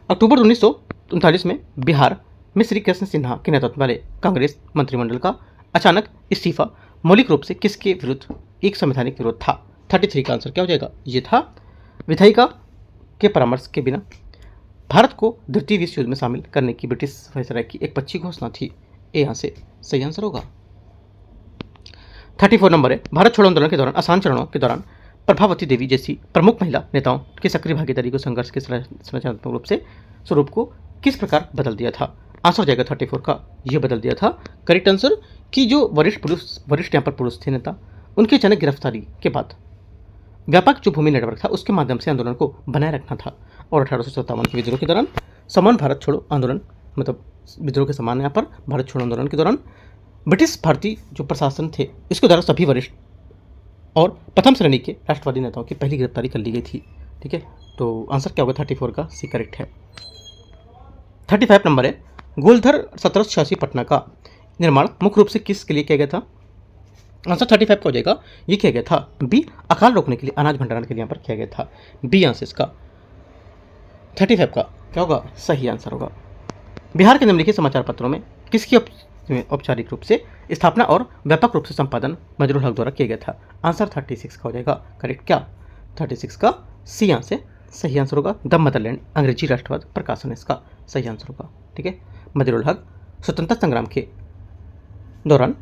अक्टूबर 1939 में बिहार में श्री कृष्ण सिन्हा के नेतृत्व वाले कांग्रेस मंत्रिमंडल का अचानक इस्तीफा मौलिक रूप से किसके विरुद्ध एक संवैधानिक विरोध था। 33 का आंसर क्या हो जाएगा, ये था विधायिका के परामर्श के बिना भारत को द्वितीय विश्व युद्ध में शामिल करने की ब्रिटिश वायसराय की एक पच्ची घोषणा थी। ए यहाँ से सही आंसर होगा। 34 नंबर है भारत छोड़ो आंदोलन के दौरान आसान चरणों के दौरान प्रभावती देवी जैसी प्रमुख महिला नेताओं की सक्रिय भागीदारी को संघर्ष के संरचनात्मक रूप से स्वरूप को किस प्रकार बदल दिया था। आंसर हो जाएगा 34 का, ये बदल दिया था। करेक्ट आंसर कि जो वरिष्ठ यहाँ पर पुरुष थे नेता, उनकी अचानक गिरफ्तारी के बाद व्यापक जो भूमि नेटवर्क था उसके माध्यम से आंदोलन को बनाए रखना था। और 1857 के विद्रोह के दौरान समान भारत छोड़ो आंदोलन, मतलब विद्रोह के समान यहाँ पर भारत छोड़ो आंदोलन के दौरान ब्रिटिश भारतीय जो प्रशासन थे इसके द्वारा सभी वरिष्ठ और प्रथम श्रेणी के राष्ट्रवादी नेताओं की पहली गिरफ्तारी कर ली गई थी, ठीक है। तो आंसर क्या होगा, 34 का सी करेक्ट है। 35 नंबर है गोलधर 1786 पटना का निर्माण मुख्य रूप से किसके लिए किया गया था। आंसर 35 का हो जाएगा, ये किया गया था बी अकाल रोकने के लिए, अनाज भंडारण के लिए यहाँ पर किया गया था। बी आंसर इसका 35 का क्या होगा, सही आंसर होगा। बिहार के निम्नलिखित समाचार पत्रों में किसकी औपचारिक रूप से स्थापना और व्यापक रूप से संपादन मजरूल हक द्वारा किया गया था? आंसर 36 का हो जाएगा करेक्ट। क्या 36 का सी आंसर सही आंसर होगा। द मदरलैंड अंग्रेजी राष्ट्रवाद प्रकाशन इसका सही आंसर होगा। ठीक है, मजरूल हक स्वतंत्रता संग्राम के दौरान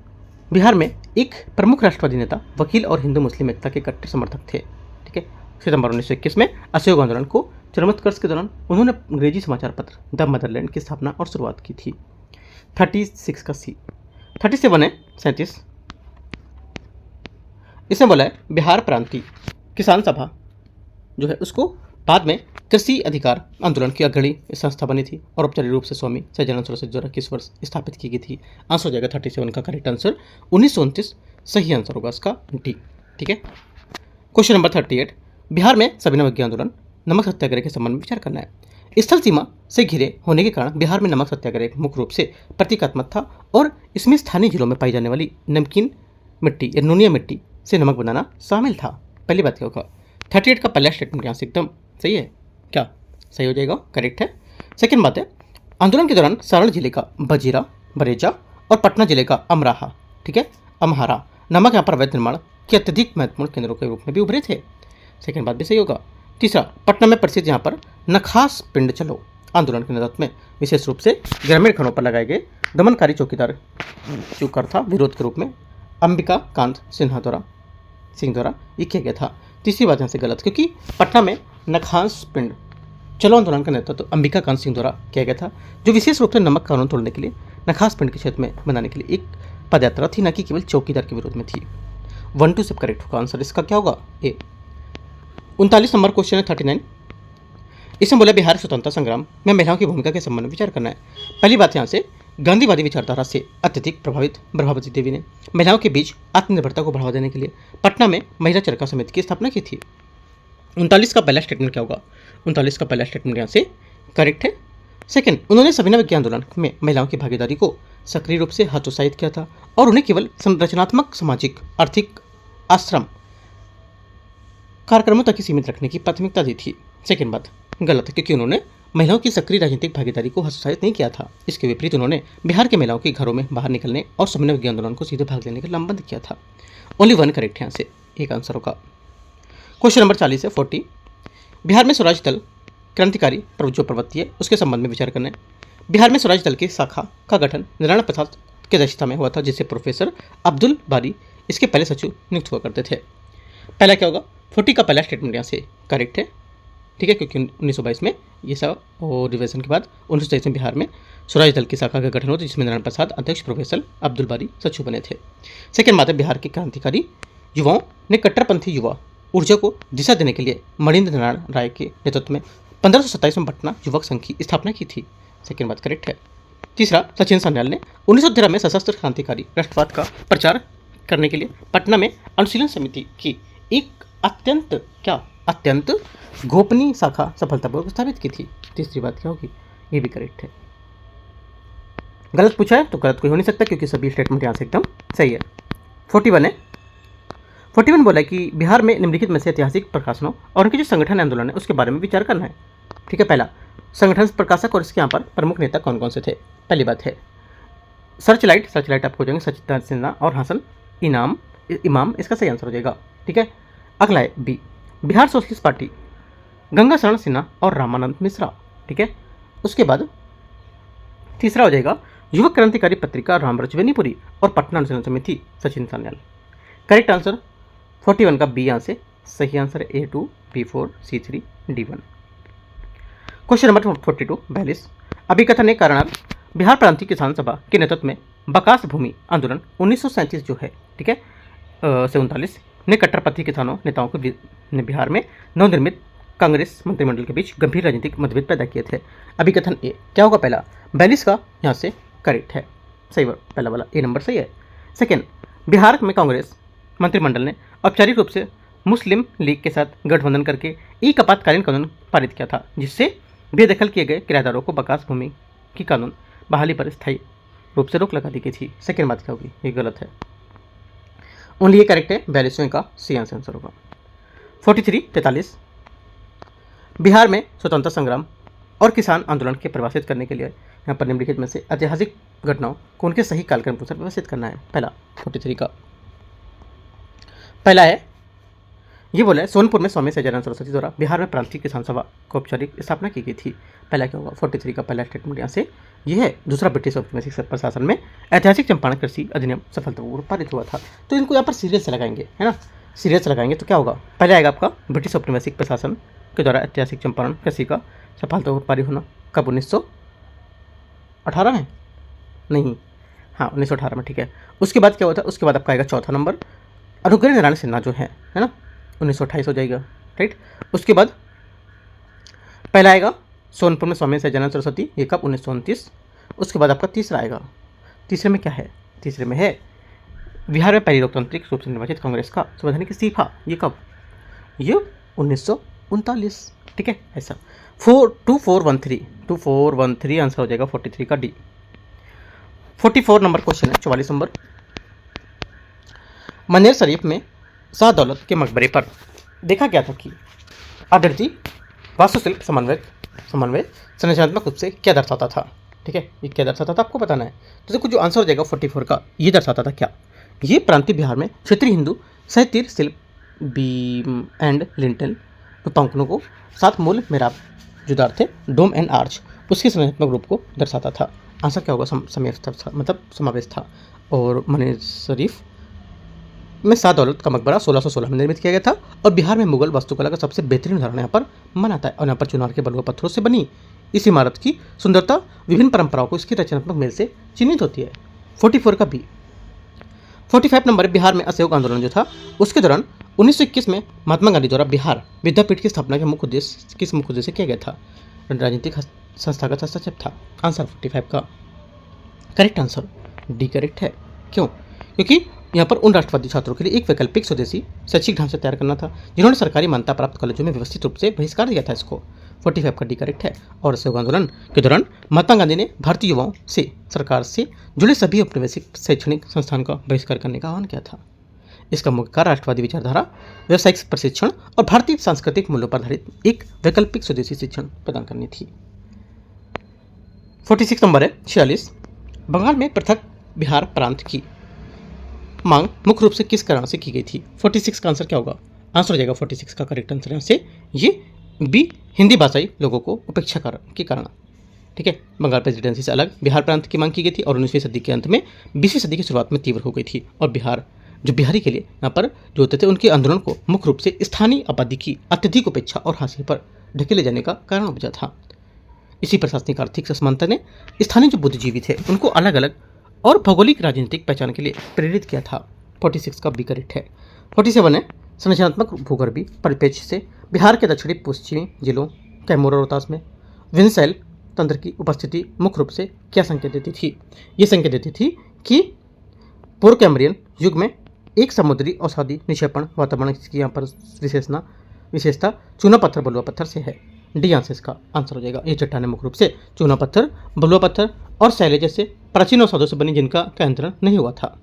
बिहार में एक प्रमुख राष्ट्रवादी नेता, वकील और हिंदू मुस्लिम एकता के कट्टर समर्थक थे। ठीक है, सितंबर 1921 में असहयोग आंदोलन को चरमोत्कर्ष के दौरान उन्होंने अंग्रेजी समाचार पत्र द मदरलैंड की स्थापना और शुरुआत की थी। 36 का सी। 37 है 37। इसमें बोला है बिहार प्रांतीय किसान सभा जो है उसको बाद में कृषि अधिकार आंदोलन की अग्रणी संस्था बनी थी और औपचारिक रूप से स्वामी सज्जनानंद सरस्वती द्वारा किस वर्ष स्थापित की गई थी? आंसर हो जाएगा 37 का करेक्ट आंसर 1929 सही आंसर होगा इसका डी। ठीक है, क्वेश्चन नंबर 38। बिहार में सविनय अवज्ञा आंदोलन नमक सत्याग्रह के संबंध में विचार करना है। स्थल सीमा से घिरे होने के कारण बिहार में नमक सत्याग्रह मुख्य रूप से प्रतीकात्मक था और इसमें स्थानीय जिलों में पाई जाने वाली नमकीन मिट्टी या नूनिया मिट्टी से नमक बनाना शामिल था। पहली बात क्या होगा? 38 का पहला स्टेटमेंट यहाँ से एकदम सही है। क्या सही हो जाएगा? करेक्ट है। सेकेंड बात है आंदोलन के दौरान सारण जिले का बजीरा, बरेजा और पटना जिले का अमराहा, ठीक है, अमहारा नमक यहाँ पर अवैध निर्माण के अत्यधिक महत्वपूर्ण केंद्रों के रूप में भी उभरे थे। सेकेंड बात भी सही होगा। तीसरा, पटना में प्रसिद्ध यहाँ पर नखास पिंड चलो आंदोलन के नेतृत्व में विशेष रूप से ग्रामीण खंडों पर लगाए गए दमनकारी चौकीदार जो कर था विरोध के रूप में अंबिका कांत सिंह द्वारा ये किया गया था। तीसरी बात यहाँ से गलत, क्योंकि पटना में नखास पिंड चलो आंदोलन का नेतृत्व तो अंबिका कांत सिंह द्वारा किया गया था, जो विशेष रूप से नमक कानून तोड़ने के लिए नखास पिंड के क्षेत्र में बनाने के लिए एक पदयात्रा थी, न कि केवल चौकीदार के विरोध में थी। 1 2 सब करेक्ट होगा। आंसर इसका क्या होगा? ए। 39 नंबर क्वेश्चन है 39। इसमें बोला बिहार स्वतंत्रता संग्राम में महिलाओं की भूमिका के संबंध में विचार करना है। पहली बात यहाँ से गांधीवादी विचारधारा से अत्यधिक प्रभावित प्रभावती देवी ने महिलाओं के बीच आत्मनिर्भरता को बढ़ावा देने के लिए पटना में महिला चरखा समिति की स्थापना की थी। 39 का पहला स्टेटमेंट क्या होगा? 39 का पहला स्टेटमेंट यहाँ से करेक्ट है। सेकंड, उन्होंने सविनय अवज्ञा आंदोलन में महिलाओं की भागीदारी को सक्रिय रूप से हतोत्साहित किया था और उन्हें केवल संरचनात्मक सामाजिक आर्थिक आश्रम कार्यक्रमों तक ही सीमित रखने की प्राथमिकता दी थी। सेकेंड बात गलत है, क्योंकि उन्होंने महिलाओं की सक्रिय राजनीतिक भागीदारी को हतोत्साहित नहीं किया था। इसके विपरीत उन्होंने बिहार के महिलाओं के घरों में बाहर निकलने और सविनय अवज्ञा आंदोलन को सीधे भाग लेने का लंबन किया था। ओनली 1 करेक्ट है, यहाँ से एक आंसर होगा। क्वेश्चन नंबर 40 है 40। बिहार में स्वराज दल क्रांतिकारी जो प्रवृत्ति है उसके संबंध में विचार करना है। बिहार में स्वराज दल की शाखा का गठन नारायण प्रसाद की अध्यक्षता में हुआ था, जिससे प्रोफेसर अब्दुल बारी इसके पहले सचिव नियुक्त हुआ करते थे। पहला क्या होगा? 40 का पहला स्टेटमेंट यहाँ से करेक्ट है, ठीक है, क्योंकि 1922 में ये सब और रिविजन के बाद 1923 में बिहार में स्वराज दल की शाखा का गठन हुआ, जिसमें नारायण प्रसाद अध्यक्ष, प्रोफेसर अब्दुल बारी सचिव बने थे। सेकेंड बात है बिहार के क्रांतिकारी युवाओं ने कट्टरपंथी युवा ऊर्जा को दिशा देने के लिए मणिंद्र नारायण राय के नेतृत्व में 1527 में पटना युवक संघ की स्थापना की थी। सेकेंड बात करेक्ट है। तीसरा, सचिन सान्याल ने 1913 में सशस्त्र क्रांतिकारी राष्ट्रवाद का प्रचार करने के लिए पटना में अनुशीलन समिति की एक अत्यंत गोपनीय शाखा सफलतापूर्वक स्थापित की थी। तीसरी बात क्या होगी? ये भी करेक्ट है। गलत पूछा है तो गलत कोई हो नहीं सकता, क्योंकि सभी स्टेटमेंट यहाँ से एकदम सही है। 41 है 41 बोला कि बिहार में निम्नलिखित में से ऐतिहासिक प्रकाशनों और उनके जो संगठन आंदोलन है उसके बारे में विचार करना है। ठीक है, पहला संगठन प्रकाशक और इसके यहाँ पर प्रमुख नेता कौन कौन से थे? पहली बात है सर्चलाइट आपको हो जाएंगे सचिदानंद सिन्हा और हसन इमाम इसका सही आंसर हो जाएगा। ठीक है, अगला है B Bihar socialist party Ganga Sharan Sinha और रामानंद मिश्रा। ठीक है, उसके बाद तीसरा हो जाएगा युवक क्रांतिकारी पत्रिका रामराज वेनीपुरी और पटना अनुशीलन समिति सचिन सान्याल। करेक्ट आंसर 41 का बी यहाँ से सही आंसर है A2 B4 C3 D1। Question number 42 42। अभिकथन एक कारणार्थ बिहार प्रांतीय किसान सभा के नेतृत्व में बकास भूमि आंदोलन 1937 जो है, ठीक है, से 39 ने कट्टरपंथी किसानों नेताओं को बिहार में नवनिर्मित कांग्रेस मंत्रिमंडल के बीच गंभीर राजनीतिक मतभेद पैदा किए थे। अभिकथन ए क्या होगा? पहला 42 का यहाँ से करेक्ट है, सही पहला वाला ए नंबर सही है। सेकेंड, बिहार में कांग्रेस मंत्रिमंडल ने औपचारिक रूप से मुस्लिम लीग के साथ गठबंधन करके एक आपातकालीन कानून पारित किया था, जिससे बेदखल किए गए किराएदारों को बकास भूमि की कानून बहाली पर स्थायी रूप से रोक लगा दी गई थी। सेकेंड बात क्या होगी? ये गलत है, ओनली ये करेक्ट है। 42 का सी आंसर होगा। 43 43। बिहार में स्वतंत्रता संग्राम और किसान आंदोलन के परिभाषित करने के लिए यहाँ पर निम्नलिखित में से ऐतिहासिक घटनाओं को उनके सही कालक्रम के अनुसार व्यवस्थित करना है। पहला 43 का पहला है, ये बोला है सोनपुर में स्वामी सच्चिदानंद सरस्वती द्वारा बिहार में प्रांतीय किसान सभा को औपचारिक स्थापना की गई थी। पहला क्या होगा? 43 का पहला स्टेटमेंट यहाँ से ये है। दूसरा, ब्रिटिश औपनिवेशिक प्रशासन में ऐतिहासिक चंपारण कृषि अधिनियम सफलतापूर्वक पारित हुआ था। तो इनको यहाँ पर सीरियल से लगाएंगे, है ना, सीरियल से लगाएंगे तो क्या होगा? पहले आएगा आपका ब्रिटिश औपनिवेशिक प्रशासन के द्वारा ऐतिहासिक चंपारण कृषि का सफलतापूर्वक पारित होना। कब? 1918 में? नहीं, हाँ 1918 में, ठीक है। उसके बाद क्या होता है? उसके बाद आपका आएगा चौथा नंबर, अनुग्रह नारायण सिन्हा जो है ना, 1928 हो जाएगा, राइट। उसके बाद पहला आएगा सोनपुर में स्वामी सच्चिदानंद सरस्वती, ये कब? 1929। उसके बाद आपका तीसरा आएगा। तीसरे में क्या है? तीसरे में है बिहार में पहली लोकतांत्रिक रूप से निर्वाचित कांग्रेस का संवैधानिक इस्तीफा, ये कब? ये 1939, ठीक है। ऐसा 2413 आंसर हो जाएगा 43 का डी। 44 नंबर क्वेश्चन है, 44 नंबर। मनेर शरीफ में शाह दौलत के मकबरे पर देखा गया था कि आकृति वास्तुशिल्प समन्वय संरचनात्मक रूप से क्या दर्शाता था, ठीक है। ये क्या दर्शाता था आपको बताना है। तो देखो जो आंसर हो जाएगा 44 का, ये दर्शाता था क्या? ये प्रांतीय बिहार में क्षेत्रीय हिंदू सहतीर शिल्प बीम एंड लिंटल रूपांकनों को सात मूल मेहराब जुदार थे, डोम एंड आर्च, उसके संरचनात्मक रूप को दर्शाता था। आंसर क्या होगा? समावेश था। और मनेर शरीफ में शाह दौलत का मकबरा 1616 में निर्मित किया गया था और बिहार में मुगल वास्तुकला का सबसे बेहतरीन उदाहरण यहाँ पर माना जाता है। और यहाँ पर चुनार के बलुआ पत्थरों से बनी इस इमारत की सुंदरता विभिन्न परंपराओं को इसकी रचनात्मक मेल से चिन्हित होती है। 44 का बी। 45 नंबर, बिहार में असहयोग आंदोलन जो था उसके दौरान 1921 में महात्मा गांधी द्वारा बिहार विद्यापीठ की स्थापना के मुख्य उद्देश्य किस मुख्य उद्देश्य किया गया था? राजनीतिक संस्थागत हस्तक्षेप था। आंसर 45 का करेक्ट आंसर डी करेक्ट है। क्यों? क्योंकि यहाँ पर उन राष्ट्रवादी छात्रों के लिए एक वैकल्पिक स्वदेशी शैक्षिक ढांचा तैयार करना था जिन्होंने सरकारी मान्यता प्राप्त कॉलेजों में व्यवस्थित रूप से बहिष्कार दिया था इसको। 45 का डी करेक्ट है। और असहयोग आंदोलन के दौरान महात्मा गांधी ने भारतीय युवाओं से सरकार से जुड़े सभी औपनिवेशिक शैक्षणिक संस्थान का बहिष्कार करने का आह्वान किया था। इसका मुख्य कारण राष्ट्रवादी विचारधारा, व्यावसायिक प्रशिक्षण और भारतीय सांस्कृतिक मूल्यों पर आधारित एक वैकल्पिक स्वदेशी शिक्षण प्रदान करनी थी। 46 नंबर है 46। बंगाल में पृथक बिहार प्रांत की मांग मुख्य रूप से किस कारण से की गई थी? 46 का आंसर क्या होगा? आंसर हो जाएगा 46 का करेक्ट आंसर यहाँ से ये बी, हिंदी भाषाई लोगों को उपेक्षा के कारण, ठीक है। बंगाल प्रेसिडेंसी से अलग बिहार प्रांत की मांग की गई थी और 19वीं सदी के अंत में 20वीं सदी की शुरुआत में तीव्र हो गई थी और बिहार जो बिहारी के लिए यहाँ पर जो होते थे उनके आंदोलन को मुख्य रूप से स्थानीय आबादी की अत्यधिक उपेक्षा और हाशिए पर ढकेले जाने का कारण उपजा था। इसी प्रशासनिक आर्थिक असमानता ने स्थानीय जो बुद्धिजीवी थे उनको अलग अलग और भौगोलिक राजनीतिक पहचान के लिए प्रेरित किया था। 46 का बी करेक्ट है। 47 है संरचनात्मक भूगर्भीय परिप्रेक्ष्य से बिहार के दक्षिणी पश्चिमी जिलों कैमूर और रोहतास में विंशैल तंत्र की उपस्थिति मुख्य रूप से क्या संकेत देती थी? ये संकेत देती थी कि पूर्व कैम्ब्रियन युग में एक समुद्री औषधि निक्षेपण वातावरण की यहाँ पर विशेषता चूना पत्थर बलुआ पत्थर से है। डी आंसर इसका आंसर हो जाएगा। ये चट्टानें मुख्य रूप से चूना पत्थर, बलुआ पत्थर और शैले जैसे प्राचीन औषधों से बनी जिनका कैंद्रण नहीं हुआ था।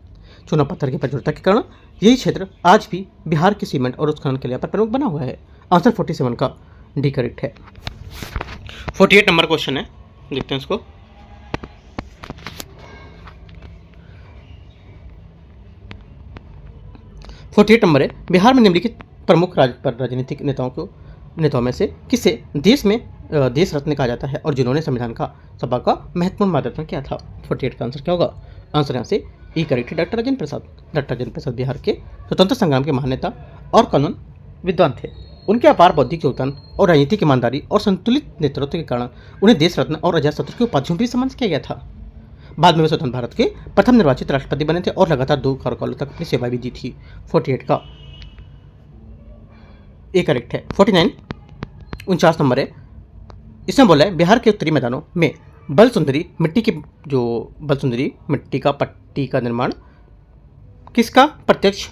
चूना पत्थर की प्रचुरता के कारण यही क्षेत्र आज भी बिहार के सीमेंट और उत्खनन के लिए पर प्रमुख बना हुआ है। आंसर 47 का डी करेक्ट है। 48 नंबर क्वेश्चन है, देखते हैं इसको। नंबर है बिहार में निम्नलिखित प्रमुख राजनीतिक नेताओं में से किसे देश रत्न कहा जाता है और जिन्होंने संविधान का सभा का महत्वपूर्ण मार्गदर्शन किया था? 48 का आंसर क्या होगा? आंसर यहाँ से ई करेक्ट है। डॉक्टर राजेंद्र प्रसाद बिहार के स्वतंत्र संग्राम के महानेता और कानून विद्वान थे। उनके अपार बौद्धिक योगदान और राजनीतिक ईमानदारी और संतुलित नेतृत्व के कारण उन्हें देश रत्न और अजातशत्रु की उपाधियों भी सम्मानित किया गया था। बाद में वे स्वतंत्र भारत के प्रथम निर्वाचित राष्ट्रपति बने थे और लगातार 2 कार्यकालों तक अपनी सेवा भी दी थी। 48 का ए करेक्ट है। 49 नंबर है, इसमें बोला है बिहार के उत्तरी मैदानों में बलसुंदरी मिट्टी का पट्टी का निर्माण किसका प्रत्यक्ष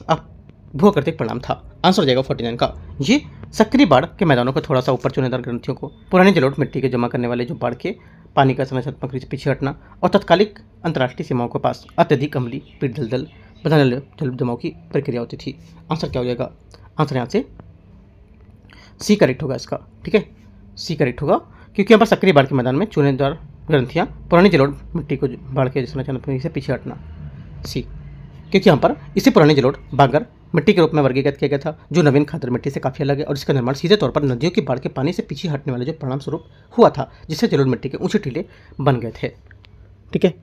भूआकृतिक परिणाम था? आंसर हो जाएगा 49 का। ये सक्रिय बाढ़ के मैदानों पर थोड़ा सा ऊपर चुनेदार ग्रंथियों को पुरानी जलोढ़ मिट्टी के जमा करने वाले जो बाढ़ के पानी का संरचनात्मक रूप से पीछे हटना और तत्कालिक अंतर्राष्ट्रीय सीमाओं के पास अत्यधिक अम्लीय पीट दलदल बदलने जल जमाव की प्रक्रिया होती थी। आंसर क्या हो जाएगा? आंसर यहाँ से सी करेक्ट होगा इसका, ठीक है। सी करेक्ट होगा क्योंकि यहाँ पर सक्रिय बाढ़ के मैदान में चुनेदार ग्रंथियाँ, पुरानी जलोढ़ मिट्टी को बाढ़ के संरचना से पीछे हटना। सी, क्योंकि यहाँ पर इसे पुरानी जलोढ़ बागर मिट्टी के रूप में वर्गीकृत किया गया था, जो नवीन खादर मिट्टी से काफ़ी अलग है और इसका निर्माण सीधे तौर पर नदियों की बाढ़ के पानी से पीछे हटने वाले जो परिणाम स्वरूप हुआ था, जिससे जलोढ़ मिट्टी के ऊंचे टीले बन गए थे। ठीक है,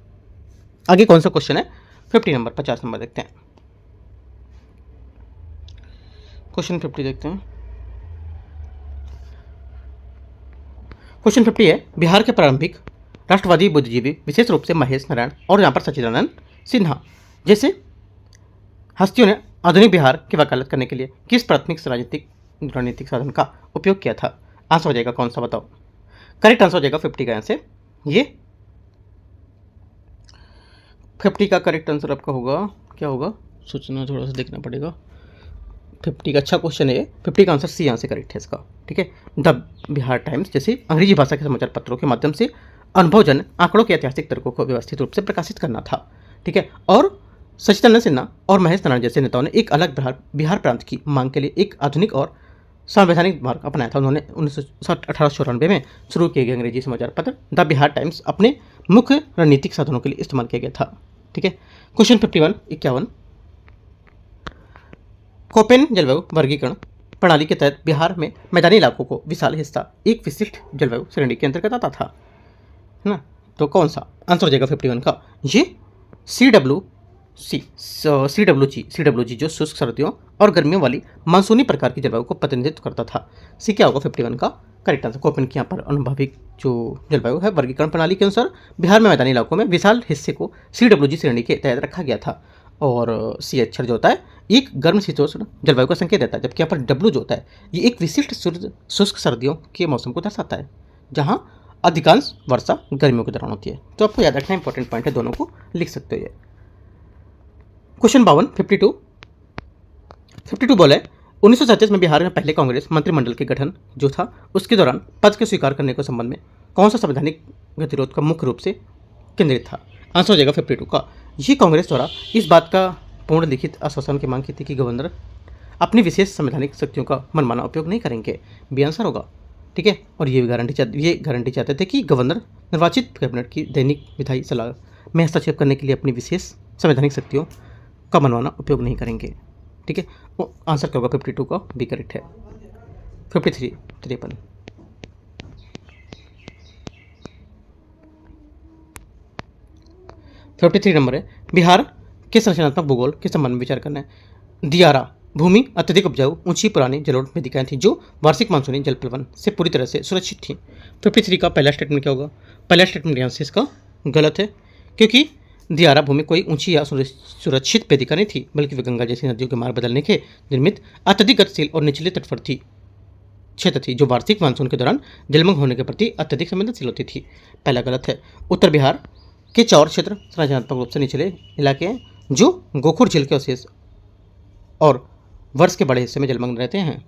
आगे कौन सा क्वेश्चन है? 50 नंबर, 50 नंबर देखते हैं। क्वेश्चन 50 देखते हैं। क्वेश्चन 50 है, बिहार के प्रारंभिक राष्ट्रवादी बुद्धिजीवी विशेष रूप से महेश नारायण और यहाँ पर सच्चिदानंद सिन्हा जैसे हस्तियों ने आधुनिक बिहार की वकालत करने के लिए किस प्राथमिक रणनीतिक साधन का उपयोग किया था? आंसर हो जाएगा कौन सा, बताओ। करेक्ट आंसर हो जाएगा 50 का आंसर। ये 50 का करेक्ट आंसर आपका होगा, क्या होगा, सोचना थोड़ा सा देखना पड़ेगा। 50 का अच्छा क्वेश्चन है, 50 का आंसर सी यहाँ से करेक्ट है इसका। ठीक है, द बिहार टाइम्स जैसे अंग्रेजी भाषा के समाचार पत्रों के माध्यम से अनुभवजन आंकड़ों के ऐतिहासिक तर्कों को व्यवस्थित रूप से प्रकाशित करना था। ठीक है, और सच्चिदानंद सिन्हा और महेश नारायण जैसे नेताओं ने एक अलग बिहार प्रांत की मांग के लिए एक आधुनिक और संवैधानिक मार्ग अपनाया था। उन्होंने 1894 में शुरू किए गए अंग्रेजी समाचार पत्र द बिहार टाइम्स अपने मुख्य रणनीतिक साधनों के लिए इस्तेमाल किया गया था। ठीक है, क्वेश्चन 51 कोपेन जलवायु वर्गीकरण प्रणाली के तहत बिहार में मैदानी इलाकों को विशाल हिस्सा एक विशिष्ट जलवायु श्रेणी के अंतर्गत आता था, है ना? तो कौन सा आंसर हो जाएगा 51 का? ये CWG जो शुष्क सर्दियों और गर्मियों वाली मानसूनी प्रकार की जलवायु को प्रतिनिधित्व करता था। सी क्या होगा 51 का करेक्ट आंसर। कोपेन की यहाँ पर अनुभविक जो जलवायु है वर्गीकरण प्रणाली के अनुसार बिहार में मैदानी इलाकों में विशाल हिस्से को CWG श्रेणी के तहत रखा गया था। और सी अक्षर जो होता है एक गर्म शीतोष्ण जलवायु का संकेत देता है, जबकि यहाँ पर डब्ल्यू जो होता है ये एक विशिष्ट शुष्क सर्दियों के मौसम को दर्शाता है, जहाँ अधिकांश वर्षा गर्मियों के दौरान होती है। तो आपको याद रखना इंपॉर्टेंट पॉइंट है, दोनों को लिख सकते हो ये। क्वेश्चन 52 बोले 1937 में बिहार में पहले कांग्रेस मंत्रिमंडल के गठन जो था उसके दौरान पद के स्वीकार करने के संबंध में कौन सा संवैधानिक गतिरोध का मुख्य रूप से केंद्रित था? आंसर हो जाएगा 52 का। ये कांग्रेस द्वारा इस बात का पूर्ण लिखित आश्वासन की मांग की थी कि गवर्नर अपनी विशेष संवैधानिक शक्तियों का मनमाना उपयोग नहीं करेंगे। बी आंसर होगा। ठीक है, और ये गारंटी चाहते थे कि गवर्नर निर्वाचित कैबिनेट की दैनिक विधायी सलाह में हस्तक्षेप करने के लिए अपनी विशेष संवैधानिक शक्तियों का मनमाना उपयोग नहीं करेंगे। ठीक है, वो आंसर क्या होगा 52 का बी करेक्ट है। 53 नंबर है, बिहार के संरचनात्मक भूगोल के संबंध में विचार करना है। दियारा भूमि अत्यधिक उपजाऊ ऊंची पुरानी जलोढ़ वेदिकाएं थी जो वार्षिक मानसूनी जल प्लवन से पूरी तरह से सुरक्षित थी। 53 का पहला स्टेटमेंट क्या होगा? पहला स्टेटमेंट यहाँ से इसका गलत है, क्योंकि दियारा भूमि कोई ऊंची या सुरक्षित वेदिका नहीं थी, बल्कि वे गंगा जैसी नदियों के मार्ग बदलने के निर्मित अत्यधिक गतिशील और निचले तटवर्ती क्षेत्र थी, जो वार्षिक मानसून के दौरान जलमग्न होने के प्रति अत्यधिक संवेदनशील होती थी। पहला गलत है। उत्तर बिहार के चौर क्षेत्र संरचनात्मक रूप से निचले इलाके हैं जो गोखुर झील के अवशेष और वर्ष के बड़े हिस्से में जलमग्न रहते हैं।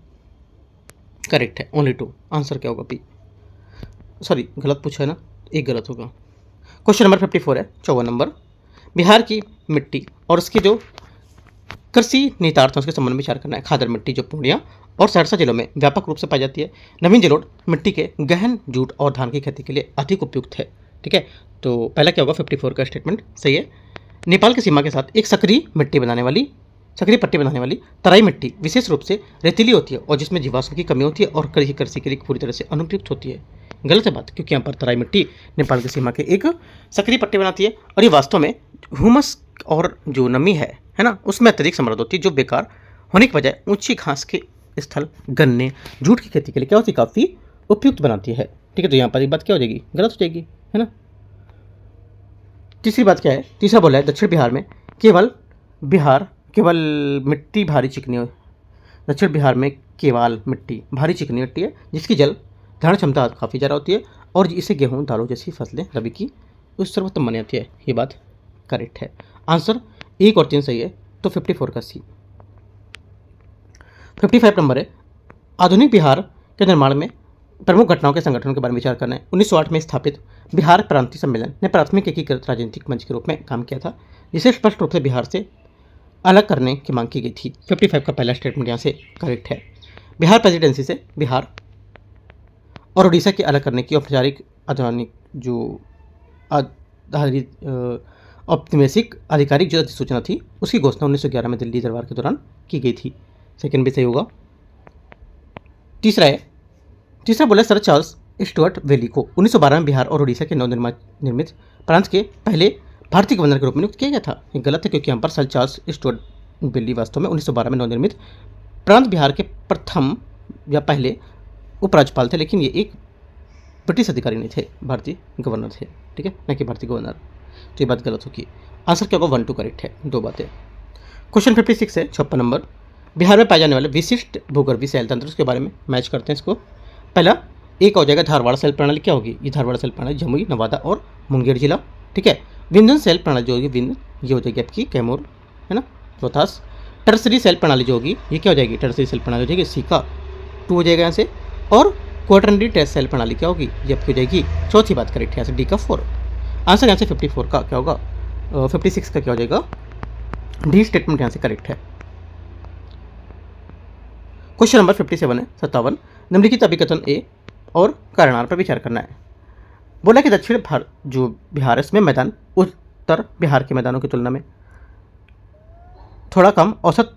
करेक्ट है, ओनली 2। आंसर क्या होगा? बी। सॉरी, गलत पूछा है ना, एक गलत होगा। क्वेश्चन नंबर 54 है, 54 नंबर। बिहार की मिट्टी और उसके जो कृषि निहितार्थ उसके संबंध में विचार करना है। खादर मिट्टी जो पूर्णिया और सहरसा जिलों में व्यापक रूप से पाई जाती है। नवीन जलोढ़ मिट्टी के गहन जूट और धान की खेती के लिए अधिक उपयुक्त है। ठीक है, तो पहला क्या होगा? 54 का स्टेटमेंट सही है। नेपाल की सीमा के साथ एक सक्रिय पट्टी बनाने वाली तराई मिट्टी विशेष रूप से रेतीली होती है और जिसमें जीवाश्म की कमी होती है और कृषि के लिए पूरी तरह से अनुपयुक्त होती है। गलत है बात, क्योंकि यहाँ पर तराई मिट्टी नेपाल की सीमा के एक सक्रिय पट्टी बनाती है और ये वास्तव में ह्यूमस और जो नमी है ना, उसमें अत्यधिक समृद्ध होती है, जो बेकार होने की बजाय ऊंची घास के स्थल गन्ने जूट की खेती के लिए क्या होती है? काफ़ी उपयुक्त बनाती है। ठीक है, तो यहाँ पर एक बात क्या हो जाएगी? गलत हो जाएगी, है ना। तीसरी बात क्या है? तीसरा बोला है दक्षिण बिहार में केवल मिट्टी भारी चिकनी हो। दक्षिण बिहार में केवल मिट्टी भारी चिकनी मिट्टी है जिसकी जल धारण क्षमता काफ़ी ज़्यादा होती है और इसे गेहूँ दालों जैसी फसलें रबी की उस सर्वोत्तम मानी जाती है। ये बात करेक्ट है। आंसर 1 और 3 सही है, तो 54 का सी। 55 नंबर है, आधुनिक बिहार के निर्माण में प्रमुख घटनाओं के संगठन के बारे में विचार करना है। 1908 में स्थापित बिहार प्रांतीय सम्मेलन ने प्राथमिक एकीकृत राजनीतिक मंच के रूप में काम किया था, जिसे स्पष्ट रूप से बिहार से अलग करने की मांग की गई थी। 55 का पहला स्टेटमेंट यहाँ से करेक्ट है। बिहार प्रेसिडेंसी से बिहार और उड़ीसा के अलग करने की औपचारिक आधुनिक जो आधारित औपनिवेशिक आधिकारिक जो अधिसूचना थी उसकी घोषणा 1911 में दिल्ली दरबार के दौरान की गई थी। सेकंड भी सही होगा। तीसरा बोला सर चार्ल्स स्टुअर्ट वेली को 1912 में बिहार और उड़ीसा के नवनिर्मित प्रांत के पहले भारतीय गवर्नर के रूप में नियुक्त किया गया था। ये गलत है क्योंकि यहाँ पर सर चार्ल्स स्टुअर्ट वेली वास्तव में 1912 में नवनिर्मित प्रांत बिहार के प्रथम या पहले उपराज्यपाल थे, लेकिन ये एक ब्रिटिश अधिकारी नहीं थे, भारतीय गवर्नर थे, ठीक है, न कि भारतीय गवर्नर। तो ये बात गलत होगी। आंसर क्या होगा? 1 2 करेक्ट है, 2 बातें। क्वेश्चन 56 है, 56 नंबर। बिहार में पाए जाने वाले विशिष्ट भूगर्भीय शैल तंत्र के बारे में मैच करते हैं इसको। पहला एक हो जाएगा धारवाड़ शैल प्रणाली। क्या होगी? ये धारवाड़ शैल प्रणाली जमुई, नवादा और मुंगेर जिला, ठीक है। विंध्यन शैल प्रणाली जो होगी विंध्य, ये हो जाएगी आपकी कैमूर, है ना, रोहतास। टर्सरी शैल प्रणाली जो होगी ये क्या हो जाएगी? टर्सरी शैल प्रणाली हो जाएगी सीका, 2 हो जाएगा यहाँ से। और क्वाटरनरी टेस्ट सेल प्रणाली क्या होगी? ये आपकी हो जाएगी चौथी बात करेक्ट है, यहाँ से डी का 4। आंसर यहाँ से 54 का क्या होगा? 56 का क्या हो जाएगा? डी स्टेटमेंट यहाँ से करेक्ट है। क्वेश्चन नंबर 57 है, 57। निम्नलिखित अभिकथन ए और कारण पर विचार करना है। बोला कि दक्षिण भारत जो बिहार है इसमें मैदान उत्तर बिहार के मैदानों की तुलना में थोड़ा कम औसत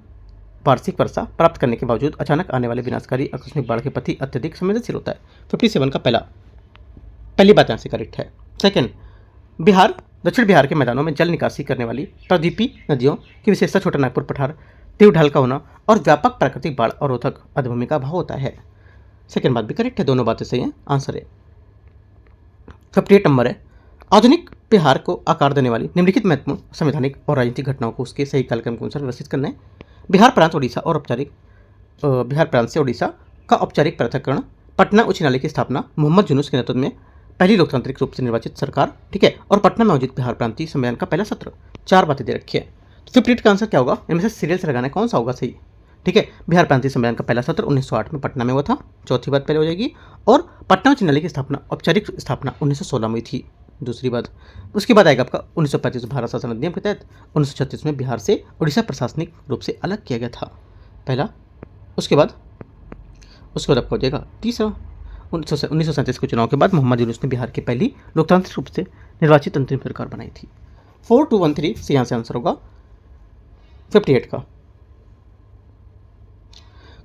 वार्षिक वर्षा प्राप्त करने के बावजूद अचानक आने वाले विनाशकारी आकस्मिक बाढ़ के प्रति अत्यधिक संवेदनशील होता है। 57 का पहली बात यहाँ से करेक्ट है। सेकंड, दक्षिण बिहार के मैदानों में जल निकासी करने वाली प्रायद्वीपीय नदियों की विशेषता छोटा नागपुर पठार, तीव्र ढाल का होना और व्यापक प्राकृतिक बाढ़ अवरोधक अधभूमि का अभाव होता है। सेकंड बात भी करेक्ट है, दोनों बातें सही हैं। आंसर है 58 नंबर है। आधुनिक बिहार को आकार देने वाली निम्नलिखित महत्वपूर्ण संवैधानिक और राजनीतिक घटनाओं को उसके सही कालक्रम के अनुसार व्यवस्थित करना है। बिहार प्रांत से उड़ीसा का औपचारिक पृथक्करण, पटना उच्च न्यायालय की स्थापना, मोहम्मद यूनुस के नेतृत्व में पहली लोकतांत्रिक रूप से निर्वाचित सरकार, ठीक है, और पटना में आयोजित बिहार प्रांतीय सम्मेलन का पहला सत्र। 4 बातें दे रखी है। तो 58 का आंसर क्या होगा? इनमें से सीरियल से लगाना है कौन सा होगा सही, ठीक है। बिहार प्रांतीय सम्मेलन का पहला सत्र 1908 में पटना में हुआ था, चौथी बात पहले हो जाएगी। और पटना उच्च न्यायालय की स्थापना, औपचारिक स्थापना 1916 में हुई थी, दूसरी बात। उसके बाद आएगा आपका 1935 भारत शासन अधिनियम के तहत 1936 में बिहार से उड़ीसा प्रशासनिक रूप से अलग किया गया था, पहला। उसके बाद आपका हो जाएगा तीसरा 1937 के चुनाव के बाद मोहम्मद यूनुस ने बिहार की पहली लोकतांत्रिक रूप से निर्वाचित अंतरिम सरकार बनाई थी। 4213 से यहाँ से आंसर होगा 58 का।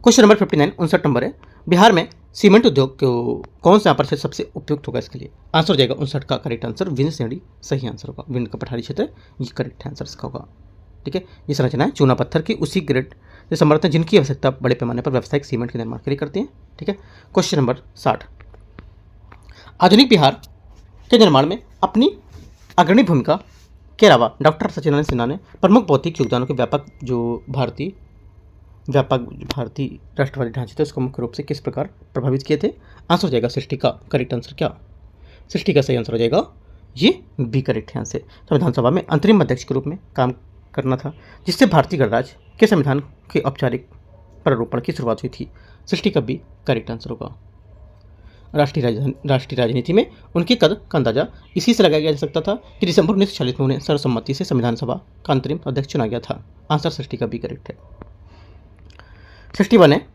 क्वेश्चन नंबर 59, 59 नंबर है। बिहार में सीमेंट उद्योग को कौन सा परिक्षेत्र सबसे उपयुक्त होगा इसके लिए? आंसर हो जाएगा 59 का करेक्ट आंसर विंध्य श्रेणी सही आंसर होगा। विंध्य का पठारी क्षेत्र ये करेक्ट आंसर इसका होगा, ठीक है। ये संरचना है चूना पत्थर की उसी ग्रेड से समर्थ है जिनकी आवश्यकता बड़े पैमाने पर व्यावसायिक सीमेंट के निर्माण के लिए करते हैं, ठीक है। Question number 60। आधुनिक बिहार के निर्माण में अपनी अग्रणी भूमिका के अलावा डॉक्टर सच्चिदानंद सिन्हा ने प्रमुख भौतिक योगदानों के व्यापक भारतीय राष्ट्रवादी ढांचे थे उसको मुख्य रूप से किस प्रकार प्रभावित किए थे? आंसर हो जाएगा सृष्टि का करेक्ट आंसर क्या? सृष्टि का सही आंसर हो जाएगा ये बी करेक्ट है। यहाँ से संविधान सभा में अंतरिम अध्यक्ष के रूप में काम करना था, जिससे भारतीय गणराज्य के संविधान के औपचारिक प्रारूपण की शुरुआत हुई थी। सृष्टि का बी करेक्ट आंसर होगा। राष्ट्रीय राजनीति में उनके कद का अंदाजा इसी से लगाया जा सकता था कि दिसंबर 1940 में उन्हें सर्वसम्मति से संविधान सभा का अंतरिम अध्यक्ष चुना गया था। आंसर सृष्टि का बी करेक्ट है। 61 है।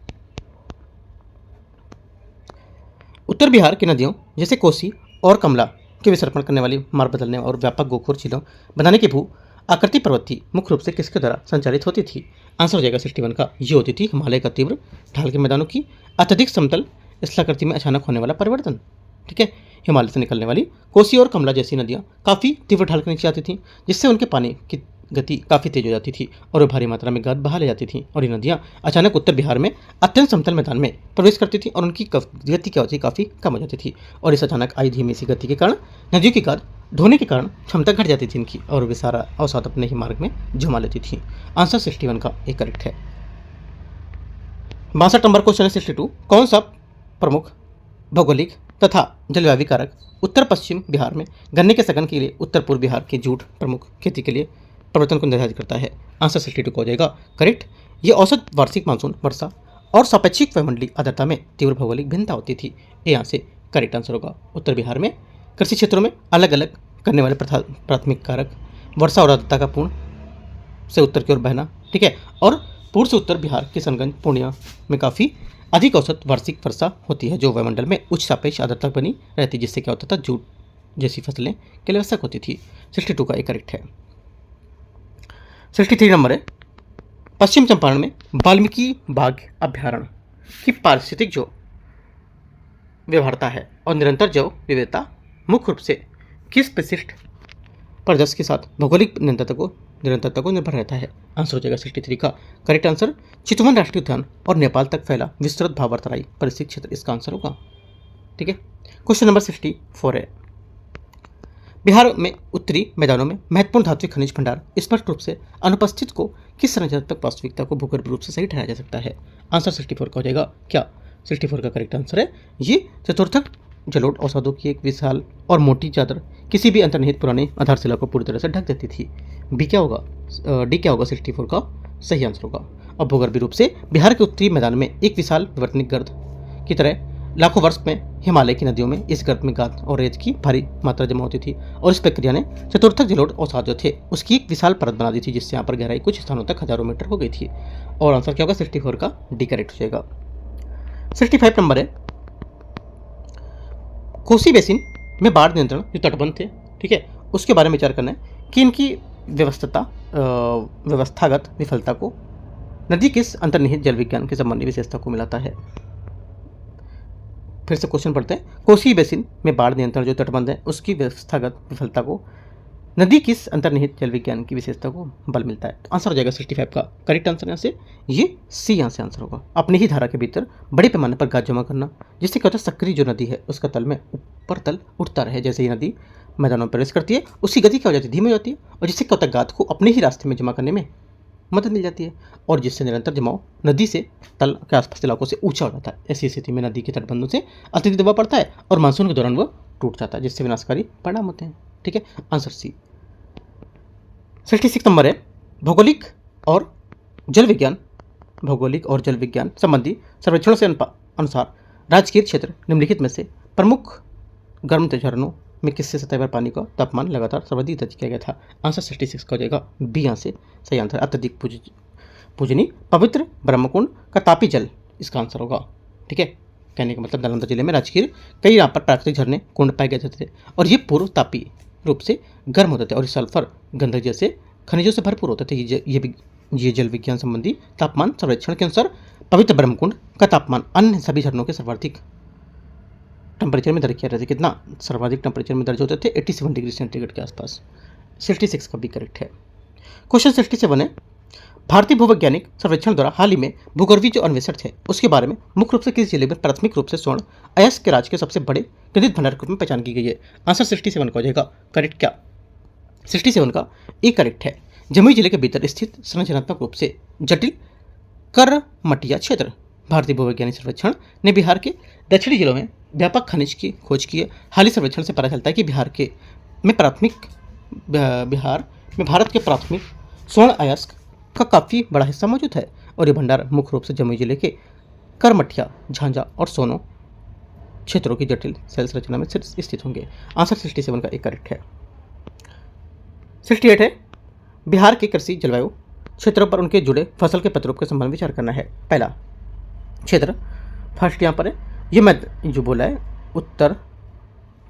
उत्तर बिहार की नदियों जैसे कोसी और कमला के विसर्पण करने वाली मार्ग बदलने और व्यापक गोखोर झीलों बनाने की भू आकृति प्रवृत्ति मुख्य रूप से किसके द्वारा संचालित होती थी? आंसर हो जाएगा 61 का ये होती थी हिमालय का तीव्र ढाल के मैदानों की अत्यधिक समतल स्थलाकृति में अचानक होने वाला परिवर्तन, ठीक है। हिमालय से निकलने वाली कोसी और कमला जैसी नदियाँ काफ़ी तीव्र ढाल के नीचे आती थीं, जिससे उनके पानी की गति काफ़ी तेज हो जाती थी और वे भारी मात्रा में गाद बहा ले जाती थी। और ये नदियाँ अचानक उत्तर बिहार में अत्यंत समतल मैदान में प्रवेश करती थी और उनकी गति की अवधि काफ़ी कम हो जाती थी। और इस अचानक आई धीमी सी गति के कारण नदियों की गाद धोने के कारण क्षमता घट जाती थी इनकी और वे सारा अवसाद अपने ही मार्ग में जमा लेती थी। आंसर 61 का एक करेक्ट है। 62 नंबर क्वेश्चन है 62। कौन सा प्रमुख भौगोलिक तथा जलवायु कारक उत्तर पश्चिम बिहार में गन्ने के सघन के लिए उत्तर पूर्व बिहार के जूट प्रमुख खेती के लिए परिवर्तन को निर्धारित करता है? आंसर 62 को हो जाएगा करेक्ट। ये औसत वार्षिक मानसून वर्षा और सापेक्षिक वायुमंडलीय आर्द्रता में तीव्र भौगोलिक भिन्नता होती थी। ये यहाँ से करेक्ट आंसर होगा। उत्तर बिहार में कृषि क्षेत्रों में अलग अलग करने वाले प्राथमिक कारक वर्षा और आर्द्रता का पूर्व से उत्तर की ओर बहना, ठीक है, और पूर्व से उत्तर बिहार किशनगंज पूर्णिया में काफ़ी अधिक औसत वार्षिक वर्षा होती है जो वायुमंडल में उच्च सापेक्ष आर्द्रता बनी रहती है, जिससे क्या होता था जूट जैसी फसलें के लिए आवश्यक होती थी। 62 का एक करेक्ट है। 63 नंबर है, पश्चिम चंपारण में वाल्मीकि बाघ अभ्यारण्य की पारिस्थितिक जो व्यवहारता है और निरंतर जैव विविधता मुख्य रूप से किस विशिष्ट परिदृश्य के साथ भौगोलिक निरंतरता को निर्भर रहता है। आंसर हो जाएगा 63 का करेक्ट आंसर चितवन राष्ट्रीय उद्यान और नेपाल तक फैला विस्तृत भावार्तराई परिस्थिति क्षेत्र इसका आंसर होगा। ठीक है, क्वेश्चन नंबर 64 है, बिहार में उत्तरी मैदानों में महत्वपूर्ण धात्विक खनिज भंडार स्पष्ट रूप से अनुपस्थित को किस संरचनात्मक वास्तविकता को भूगर्भ रूप से सही ठहराया जा सकता है। आंसर 64 का हो जाएगा क्या 64 का करेक्ट आंसर है ये चतुर्थक जलोढ़ औषधों की एक विशाल और मोटी चादर किसी भी अंतर्निहित पुरानी आधारशिला को पूरी तरह से ढक देती थी। बी क्या होगा, डी क्या होगा 64 का सही आंसर होगा। अब भूगर्भीय रूप से बिहार के उत्तरी मैदान में एक विशाल विवर्तनिक गर्त की तरह लाखों वर्ष में हिमालय की नदियों में इस गर्त में गाद और रेत की भारी मात्रा जमा होती थी और इस प्रक्रिया ने चतुर्थक जलोढ़ औषध जो थे उसकी एक विशाल परत बना दी थी, जिससे यहाँ पर गहराई कुछ स्थानों तक हजारों मीटर हो गई थी। और आंसर क्या होगा 64 का डी करेक्ट हो जाएगा। 65 नंबर है, कोसी बेसिन में बाढ़ नियंत्रण जो तटबंध थे, ठीक है, उसके बारे में विचार करना है कि इनकी व्यवस्थागत विफलता को नदी किस अंतर्निहित जल विज्ञान के संबंधी विशेषता को मिलाता है। फिर से क्वेश्चन पढ़ते हैं, कोसी बेसिन में बाढ़ नियंत्रण जो तटबंध है उसकी व्यवस्थागत विफलता को नदी किस अंतर्निहित जल विज्ञान की विशेषता को बल मिलता है। आंसर हो जाएगा 65 का करेक्ट आंसर यहाँ से ये सी यहाँ से आंसर होगा। अपनी ही धारा के भीतर बड़े पैमाने पर गाद जमा करना, जिससे क्या होता है सक्रिय जो नदी है उसका तल में ऊपर तल उठता रहे। जैसे ही नदी मैदानों में प्रवेश करती है उसकी गति क्या हो जाती है, धीमी हो जाती है, और जिससे क्या होता है गाद को अपने ही रास्ते में जमा करने में मदद मिल जाती है, और जिससे निरंतर जमाव नदी से तल के आसपास इलाकों से ऊंचा हो जाता है। ऐसी स्थिति में नदी के तटबंधों से अत्यधिक दबाव पड़ता है और मानसून के दौरान वह टूट जाता है, जिससे विनाशकारी परिणाम होते हैं। ठीक है, आंसर सी। 66 नंबर है, भौगोलिक और जल विज्ञान संबंधी सर्वेक्षणों से अनुसार राजगीर क्षेत्र निम्नलिखित में से प्रमुख गर्म झरनों में किससे सतह पर पानी का तापमान लगातार सर्वाधिक दर्ज किया गया था। आंसर 66 का हो जाएगा बी यहाँ से सही आंसर। अत्यधिक पूजनीय पवित्र ब्रह्मकुंड का तापी जल इसका आंसर होगा। ठीक है, कहने का मतलब नालंदा जिले में राजगीर कई यहाँ पर प्राकृतिक झरने कुंड पाए गए थे और ये पूर्व तापी रूप से गर्म होते थे और सल्फर गंधक जैसे खनिजों से भरपूर होते थे। ये जल विज्ञान संबंधी तापमान सर्वेक्षण के अनुसार पवित्र ब्रह्मकुंड का तापमान अन्य सभी झरनों के सर्वाधिक टेम्परेचर में दर्ज किया जाता है। कितना सर्वाधिक टेम्परेचर में दर्ज होते थे 87 डिग्री सेंटीग्रेड के आसपास। 66 का भी करेक्ट है। क्वेश्चन 67 है, भारतीय भूवैज्ञानिक सर्वेक्षण द्वारा हाल ही में भूगर्भीय जो अन्वेषण थे उसके बारे में मुख्य रूप से किस जिले में प्राथमिक रूप से स्वर्ण अयस्क के राज्य के सबसे बड़े केंद्रित भंडार के रूप में पहचान की गई है। आंसर 67 का हो जाएगा करेक्ट क्या 67 का एक करेक्ट है। जमुई जिले के भीतर स्थित संरचनात्मक रूप से जटिल करमटिया क्षेत्र। भारतीय भूवैज्ञानिक सर्वेक्षण ने बिहार के दक्षिणी जिलों में व्यापक खनिज की खोज की है। हाल ही सर्वेक्षण से पता चलता है कि बिहार में भारत के प्राथमिक स्वर्ण अयस्क का काफ़ी बड़ा हिस्सा मौजूद है और ये भंडार मुख्य रूप से जमुई जिले के करमटिया, झांझा और सोनो क्षेत्रों की जटिल सेल संरचना में स्थित होंगे। आंसर 67 का एक करेक्ट है। 68 है, बिहार के कृषि जलवायु क्षेत्रों पर उनके जुड़े फसल के प्रतिरूप के संबंध में विचार करना है। पहला क्षेत्र फर्स्ट यहाँ पर है, ये मैं जो बोला है उत्तर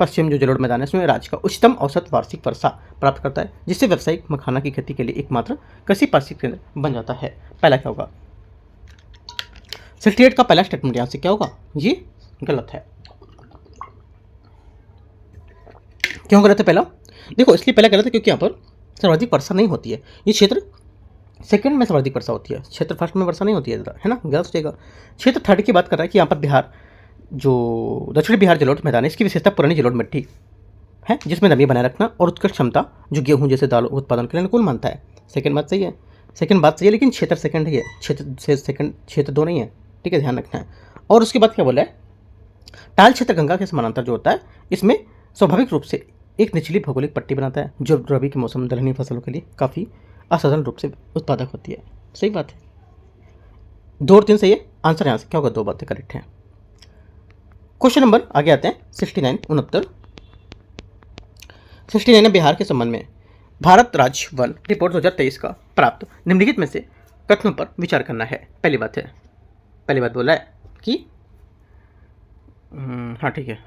पश्चिम जो जलोढ़ मैदान है इसमें राज्य का उच्चतम औसत वार्षिक वर्षा प्राप्त करता है, जिससे व्यावसायिक मखाना की खेती के लिए एकमात्र कृषि पारिस्थितिक केंद्र बन जाता है। पहला क्या होगा 68 का पहला स्टेटमेंट यहाँ से क्या होगा, ये गलत है। क्यों गलत है पहला, देखो इसलिए पहला गलत है क्योंकि यहाँ पर सर्वाधिक वर्षा नहीं होती है। ये क्षेत्र सेकंड में सर्वाधिक वर्षा होती है, क्षेत्र फर्स्ट में वर्षा नहीं होती है ना, गलत हो जाएगा। क्षेत्र थर्ड की बात कर रहा है कि यहाँ पर बिहार जो दक्षिणी बिहार जलोढ़ मैदान है इसकी विशेषता पुरानी जलोढ़ मिट्टी है जिसमें नमी बनाए रखना और उत्कृष्ट क्षमता जो गेहूं जैसे दालों उत्पादन के लिए अनुकूल मानता है। सेकंड बात सही है, लेकिन क्षेत्र सेकंड ही है, क्षेत्र दो नहीं है। ठीक है, ध्यान रखना है। और उसके बाद क्या बोला है, टाल क्षेत्र गंगा के समानांतर जो होता है इसमें स्वाभाविक रूप से एक निचली भौगोलिक पट्टी बनाता है जो रबी के मौसम दलहनी फसलों के लिए काफ़ी असाधारण रूप से उत्पादक होती है। सही बात है, 2 और 3 सही है। आंसर यहाँ से क्या होगा, 2 बातें करेक्ट हैं। क्वेश्चन नंबर आगे आते हैं 69 है, बिहार के संबंध में भारत राज्य वन रिपोर्ट 2023 का प्राप्त निम्नलिखित में से कथनों पर विचार करना है। पहली बात बोला है कि हाँ ठीक है,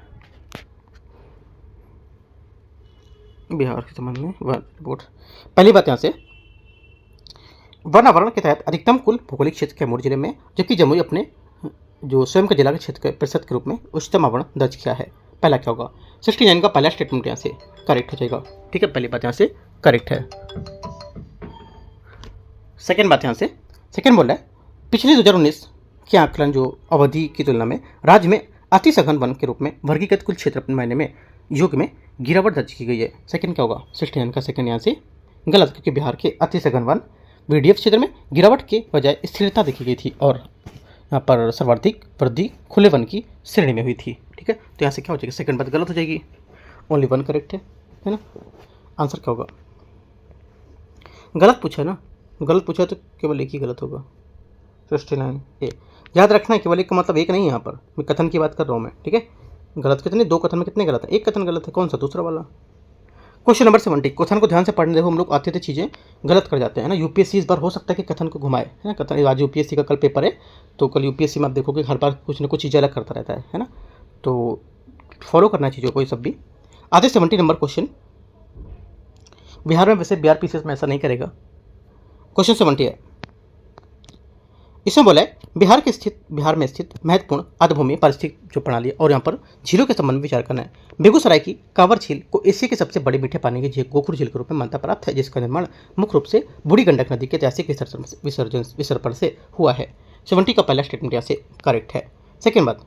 बिहार के संबंध में वन रिपोर्ट। पहली बात यहाँ से, वन आवरण के तहत अधिकतम कुल भौगोलिक क्षेत्र कैमूर जिले में, जबकि जमुई अपने जो स्वयं के जिला के क्षेत्र के प्रतिशत के रूप में उच्चतम आवरण दर्ज किया है। पहला क्या होगा, 69 का पहला स्टेटमेंट यहाँ से करेक्ट हो जाएगा। ठीक है, पहली बात यहाँ से करेक्ट है। सेकेंड बात यहाँ से, सेकेंड बोल रहा है पिछले 2019 के आकलन जो अवधि की तुलना में राज्य में अति सघन वन के रूप में वर्गीकृत कुल क्षेत्र महीने में योग में गिरावट दर्ज की गई है। सेकंड क्या होगा, 69 का सेकंड यहाँ से गलत, क्योंकि बिहार के अति सघन वन VDF क्षेत्र में गिरावट के बजाय स्थिरता देखी गई थी और यहाँ पर सर्वाधिक वृद्धि खुले वन की श्रेणी में हुई थी। ठीक है, तो यहाँ से क्या हो जाएगी, सेकंड बात गलत हो जाएगी, ओनली वन करेक्ट है ना। आंसर क्या होगा, गलत पूछा है ना, गलत पूछा है तो केवल एक ही गलत होगा, 69 ए। याद रखना है केवल एक का मतलब एक नहीं है, यहाँ पर मैं कथन की बात कर रहा हूँ मैं। ठीक है, गलत कितने, दो कथन में कितने गलत है, एक कथन गलत है, कौन सा, दूसरा वाला। क्वेश्चन नंबर 70, कथन को ध्यान से पढ़ने देखो, हम लोग आते थे चीज़ें गलत कर जाते हैं ना। यूपीएससी इस बार हो सकता है कि कथन को घुमाए, है ना। कथन आज यूपीएससी का कल पेपर है, तो कल यूपीएससी में आप देखोगे हर बार कुछ ना कुछ चीज़ें अलग करता रहता है ना। तो फॉलो करना चीज़ों को ये सब भी। आते 70 नंबर क्वेश्चन, बिहार में वैसे BRPCS में ऐसा नहीं करेगा। क्वेश्चन 70 है, इसमें बोला है बिहार में स्थित महत्वपूर्ण आर्द्रभूमि पारिस्थितिक जो प्रणाली है और यहाँ पर झीलों के संबंध में विचार करना है। बेगूसराय की कांवर झील को एशिया के सबसे बड़े मीठे पानी की झील गोखुर झील के रूप में मान्यता प्राप्त है, जिसका निर्माण मुख्य रूप से बूढ़ी गंडक नदी के ऐतिहासिक विसर्जन से हुआ है। 70 का पहला स्टेटमेंट यहाँ से करेक्ट है। सेकेंड बात,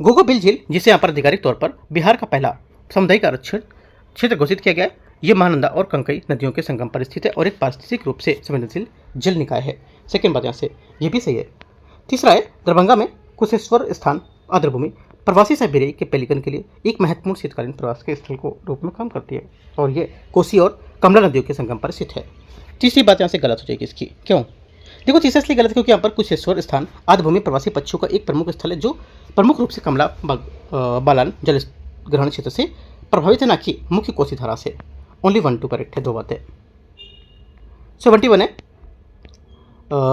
घोघाबिल झील जिसे यहाँ पर आधिकारिक तौर पर बिहार का पहला सामुदायिक आरक्षण क्षेत्र घोषित किया गया है, ये महानंदा और कंकई नदियों के संगम पर स्थित है और एक पारिस्थितिक रूप से संवेदनशील जल निकाय है। सेकेंड बात यहाँ से ये भी सही है। तीसरा है, दरभंगा में कुशेश्वर स्थान आर्द्रभूमि प्रवासी साइबेरिया के पेलिकन के लिए एक महत्वपूर्ण शीतकालीन प्रवास के स्थल को रूप में काम करती है और ये कोसी और कमला नदियों के संगम पर स्थित है। तीसरी बात यहाँ से गलत हो जाएगी इसकी, क्यों, देखो तीसरा इसलिए गलत क्योंकि यहाँ पर कुशेश्वर स्थान आर्द्रभूमि प्रवासी पक्षियों का एक प्रमुख स्थल है जो प्रमुख रूप से कमला बालान जल ग्रहण क्षेत्र से प्रभावित है, ना कि मुख्य कोसी धारा से। ओनली 1 2 करेक्ट है, दो बातें। 71 है,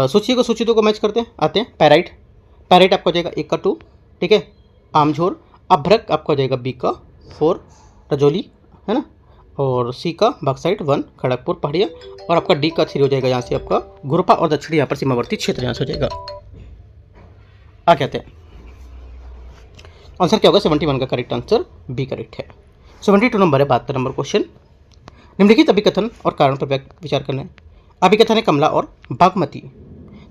सूची को सूची दो को मैच करते हैं, आते हैं पैराइट आपका हो जाएगा 1 का 2, ठीक है। आमझोर अभ्रक आपका हो जाएगा B का 4, रजौली है ना, और C का बक्साइट 1 खड़गपुर पहाड़िया, और आपका D का 3 हो जाएगा यहाँ से आपका गुरपा और दक्षिणी यहाँ पर सीमावर्ती क्षेत्र यहाँ से हो जाएगा। आ कहते हैं आंसर क्या होगा, 71 का करेक्ट आंसर B करेक्ट है। 72 नंबर है, 72 नंबर क्वेश्चन, निम्नलिखित अभिकथन और कारण पर विचार करना है। अभिकथन है कमला और बागमती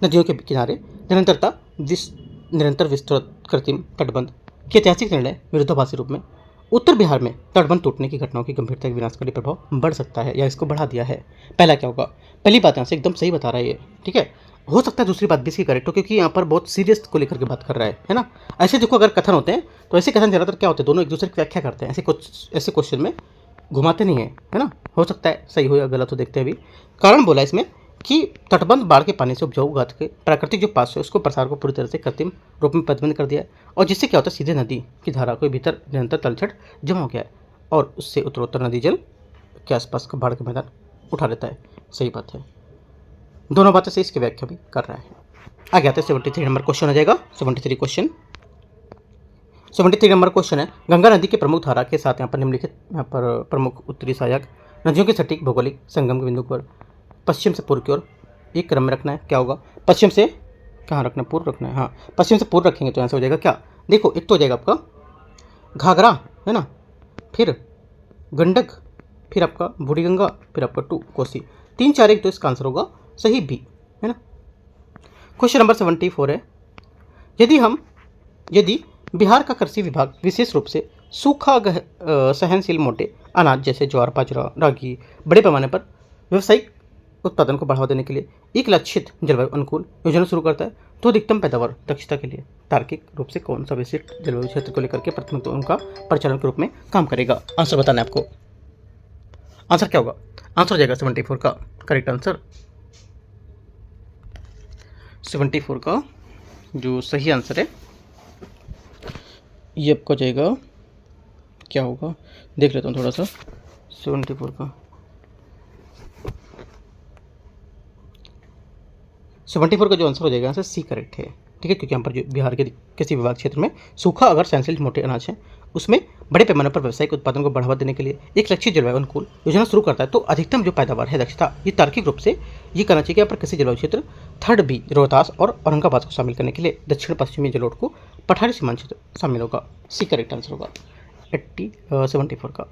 नदियों के किनारे निरंतर विस्तृत कृत्रिम तटबंध के ऐतिहासिक निर्णय विरोधाभासी रूप में उत्तर बिहार में तटबंध टूटने की घटनाओं की गंभीरता के विनाशकारी प्रभाव बढ़ सकता है या इसको बढ़ा दिया है। पहला क्या होगा, पहली बात यहाँ से एकदम सही बता रहा है ये, ठीक है। हो सकता है दूसरी बात भी इसकी करेक्ट हो, क्योंकि यहाँ पर बहुत सीरियस को लेकर के बात कर रहा है ना। ऐसे देखो अगर कथन होते हैं तो ऐसे कथन ज़्यादातर क्या होते हैं, दोनों एक दूसरे की व्याख्या करते हैं, ऐसे क्वेश्चन में घुमाते नहीं है ना। हो सकता है सही हो या गलत हो, देखते हैं अभी। कारण बोला इसमें कि तटबंध बाढ़ के पानी से उपजाऊ घात के प्राकृतिक जो पास है उसको प्रसार को पूरी तरह से कृत्रिम रूप में प्रतिबंध कर दिया है, और जिससे क्या होता है सीधे नदी की धारा के भीतर निरंतर तलछट जमा हो गया है और उससे उत्तरोत्तर नदी जल के आसपास का बाढ़ का मैदान उठा लेता है। सही बात है, दोनों बातें से इसकी व्याख्या भी कर रहा है। आगे आते हैं 73 नंबर क्वेश्चन आ जाएगा। 73 नंबर क्वेश्चन है, गंगा नदी के प्रमुख धारा के साथ यहाँ पर निम्नलिखित प्रमुख उत्तरी सहायक नदियों के सटीक भौगोलिक संगम के बिंदु पर पश्चिम से पूर्व की ओर एक क्रम में रखना है। क्या होगा, पश्चिम से कहाँ रखना है, पूर्व रखना है, हाँ पश्चिम से पूर्व रखेंगे तो यहाँ से हो जाएगा क्या, देखो एक तो हो जाएगा आपका घाघरा है ना, फिर गंडक, फिर आपका बूढ़ी गंगा, फिर आपका 2 कोसी, 3 4 1 तो इसका आंसर होगा सही B है ना। क्वेश्चन नंबर 74 है, यदि बिहार का कृषि विभाग विशेष रूप से सूखा सहनशील मोटे अनाज जैसे ज्वार बाजरा रागी बड़े पैमाने पर व्यावसायिक उत्पादन को बढ़ावा देने के लिए एक लक्षित जलवायु अनुकूल योजना शुरू करता है तो अधिकतम पैदावार दक्षता के लिए तार्किक रूप से कौन सा विशिष्ट जलवायु क्षेत्र को लेकर के प्राथमिकता उनका परिचालन के रूप में काम करेगा। आंसर बताना है आपको, आंसर क्या होगा, आंसर हो जाएगा 74 का करेक्ट आंसर। 74 का जो सही आंसर है ये आपका जाएगा, क्या होगा देख लेता हूँ थोड़ा सा। 74 का 74 का जो आंसर हो जाएगा यहाँ से C करेक्ट है, ठीक है, क्योंकि यहाँ पर जो बिहार के किसी विभाग क्षेत्र में सूखा अगर सहनशील मोटे अनाज हैं उसमें बड़े पैमाने पर व्यावसायिक उत्पादन को बढ़ावा देने के लिए एक लक्षित जलवायु अनुकूल योजना शुरू करता है तो अधिकतम जो पैदावार है दक्षता, ये तार्किक रूप से ये करना चाहिए कि यहाँ पर कृषि जलवायु क्षेत्र थर्ड बी रोहतास और औरंगाबाद को शामिल करने के लिए दक्षिण पश्चिमी जलोढ़ को पठारी सीमांत क्षेत्र शामिल होगा। सी करेक्ट आंसर होगा 74 का।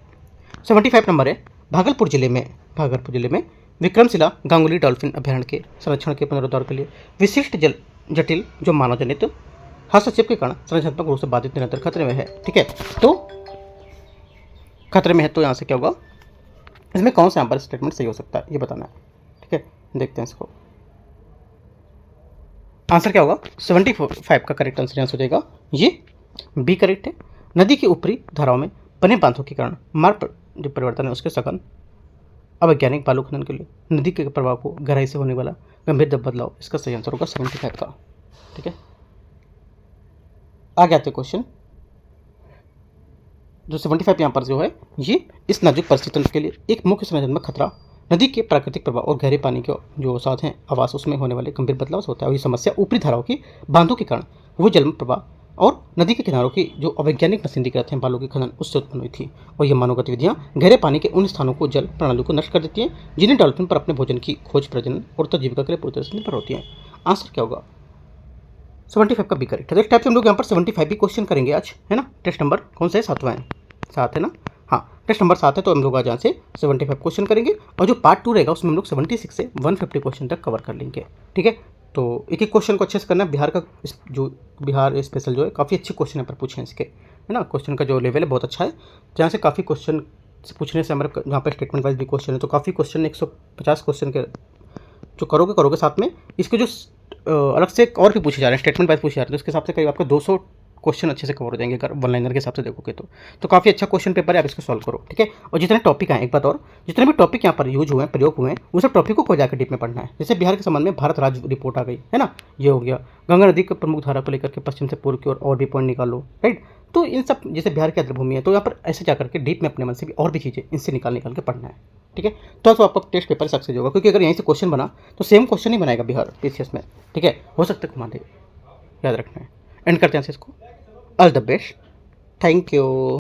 75 नंबर है भागलपुर जिले में विक्रमशिला गांगुली डॉल्फिन अभ्यारण्य के संरक्षण के पुनरुद्धार के लिए विशिष्ट जटिल जो मानव जनित हस्तक्षेप के कारण संरचनात्मक रूप से बाधित निरंतर खतरे में है। ठीक है, तो खतरे में है तो यहाँ से क्या होगा, इसमें कौन सा यहाँ पर स्टेटमेंट सही हो सकता है ये बताना है। ठीक है, देखते हैं इसको। आंसर क्या होगा 75 का करेक्ट आंसर हो जाएगा ये बी करेक्ट है। नदी की ऊपरी धाराओं में बने बांधों के कारण मार्ग जो परिवर्तन है उसके सघन अवैज्ञानिक बालू खनन के लिए नदी के प्रभाव को गहराई से होने वाला गंभीर बदलाव, इसका सही आंसर होगा 75 का। ठीक है, आगे आते क्वेश्चन जो 75 यहाँ पर जो है ये इस नाजुक परिस्थितियों के लिए एक मुख्य संरचनात्मक खतरा नदी के प्राकृतिक प्रवाह और गहरे पानी के जो साथ हैं आवास उसमें होने वाले गंभीर बदलाव से होता है। और ये समस्या ऊपरी धाराओं की बांधों के कारण वो जल प्रवाह और नदी के किनारों की जो अवैज्ञानिक मशीनरी करते हैं बालू की खनन उससे उत्पन्न हुई थी। और ये मानव गतिविधियाँ गहरे पानी के उन स्थानों को जल प्रणाली को नष्ट कर देती हैं जिन्हें डॉल्फिन पर अपने भोजन की खोज, प्रजनन और उपजीविका के लिए पूरी तरह से निर्भर होती हैं। आंसर क्या होगा 75 का बी करेक्ट है। तो इस टाइप से हम लोग यहाँ पर 75 भी क्वेश्चन करेंगे आज, है ना। टेस्ट नंबर कौन सा है, 7वां है, 7 है ना। हाँ, टेस्ट नंबर 7 है तो हम लोग आज यहाँ से 75 क्वेश्चन करेंगे और जो पार्ट 2 रहेगा उसमें हम लोग 76 से 150 क्वेश्चन तक कवर कर लेंगे। ठीक है, तो एक एक क्वेश्चन को अच्छे से करना है। बिहार का जो बिहार स्पेशल जो है काफ़ी अच्छे क्वेश्चन यहाँ पर पूछे हैं इसके, है ना। क्वेश्चन का जो लेवल है बहुत अच्छा है, जहाँ से काफ़ी क्वेश्चन पूछने से हमारे जहाँ पर स्टेटमेंट वाइज भी क्वेश्चन है तो काफ़ी क्वेश्चन 150 क्वेश्चन के जो करोगे साथ में इसके जो अलग से और भी पूछे जा रहे हैं, स्टेटमेंट वाइज पूछे जा रहे हैं, तो उसके हिसाब से करीब आपका 200 क्वेश्चन अच्छे से कवर हो जाएंगे अगर वन लाइनर के हिसाब से देखोगे तो काफ़ी अच्छा क्वेश्चन पेपर है, आप इसको सॉल्व करो। ठीक है, और जितने टॉपिक हैं, एक बात और, जितने भी टॉपिक यहाँ पर यूज हुए हैं, प्रयोग हुए हैं, वो सब टॉपिक को जाकर डीप में पढ़ना है। जैसे बिहार के संबंध में भारत राज्य रिपोर्ट आ गई है ना, ये हो गया। गंगा नदी के प्रमुख धारा को लेकर के पश्चिम से पूर्व की ओर और भी पॉइंट निकालो, राइट। तो इन सब जैसे बिहार की आर्द्रभूमि है तो यहाँ पर ऐसे जाकर के डीप में अपने मन से भी और भी चीज़ें इनसे निकाल के पढ़ना है। ठीक है, तो आपका टेस्ट पेपर सक्सेस होगा, क्योंकि अगर यहीं से क्वेश्चन बना तो सेम क्वेश्चन ही बनाएगा बिहार पीसीएस में। ठीक है, हो सकता है घुमा दे, याद रखना है। एंड करते हैं इसको। All the best, thank you.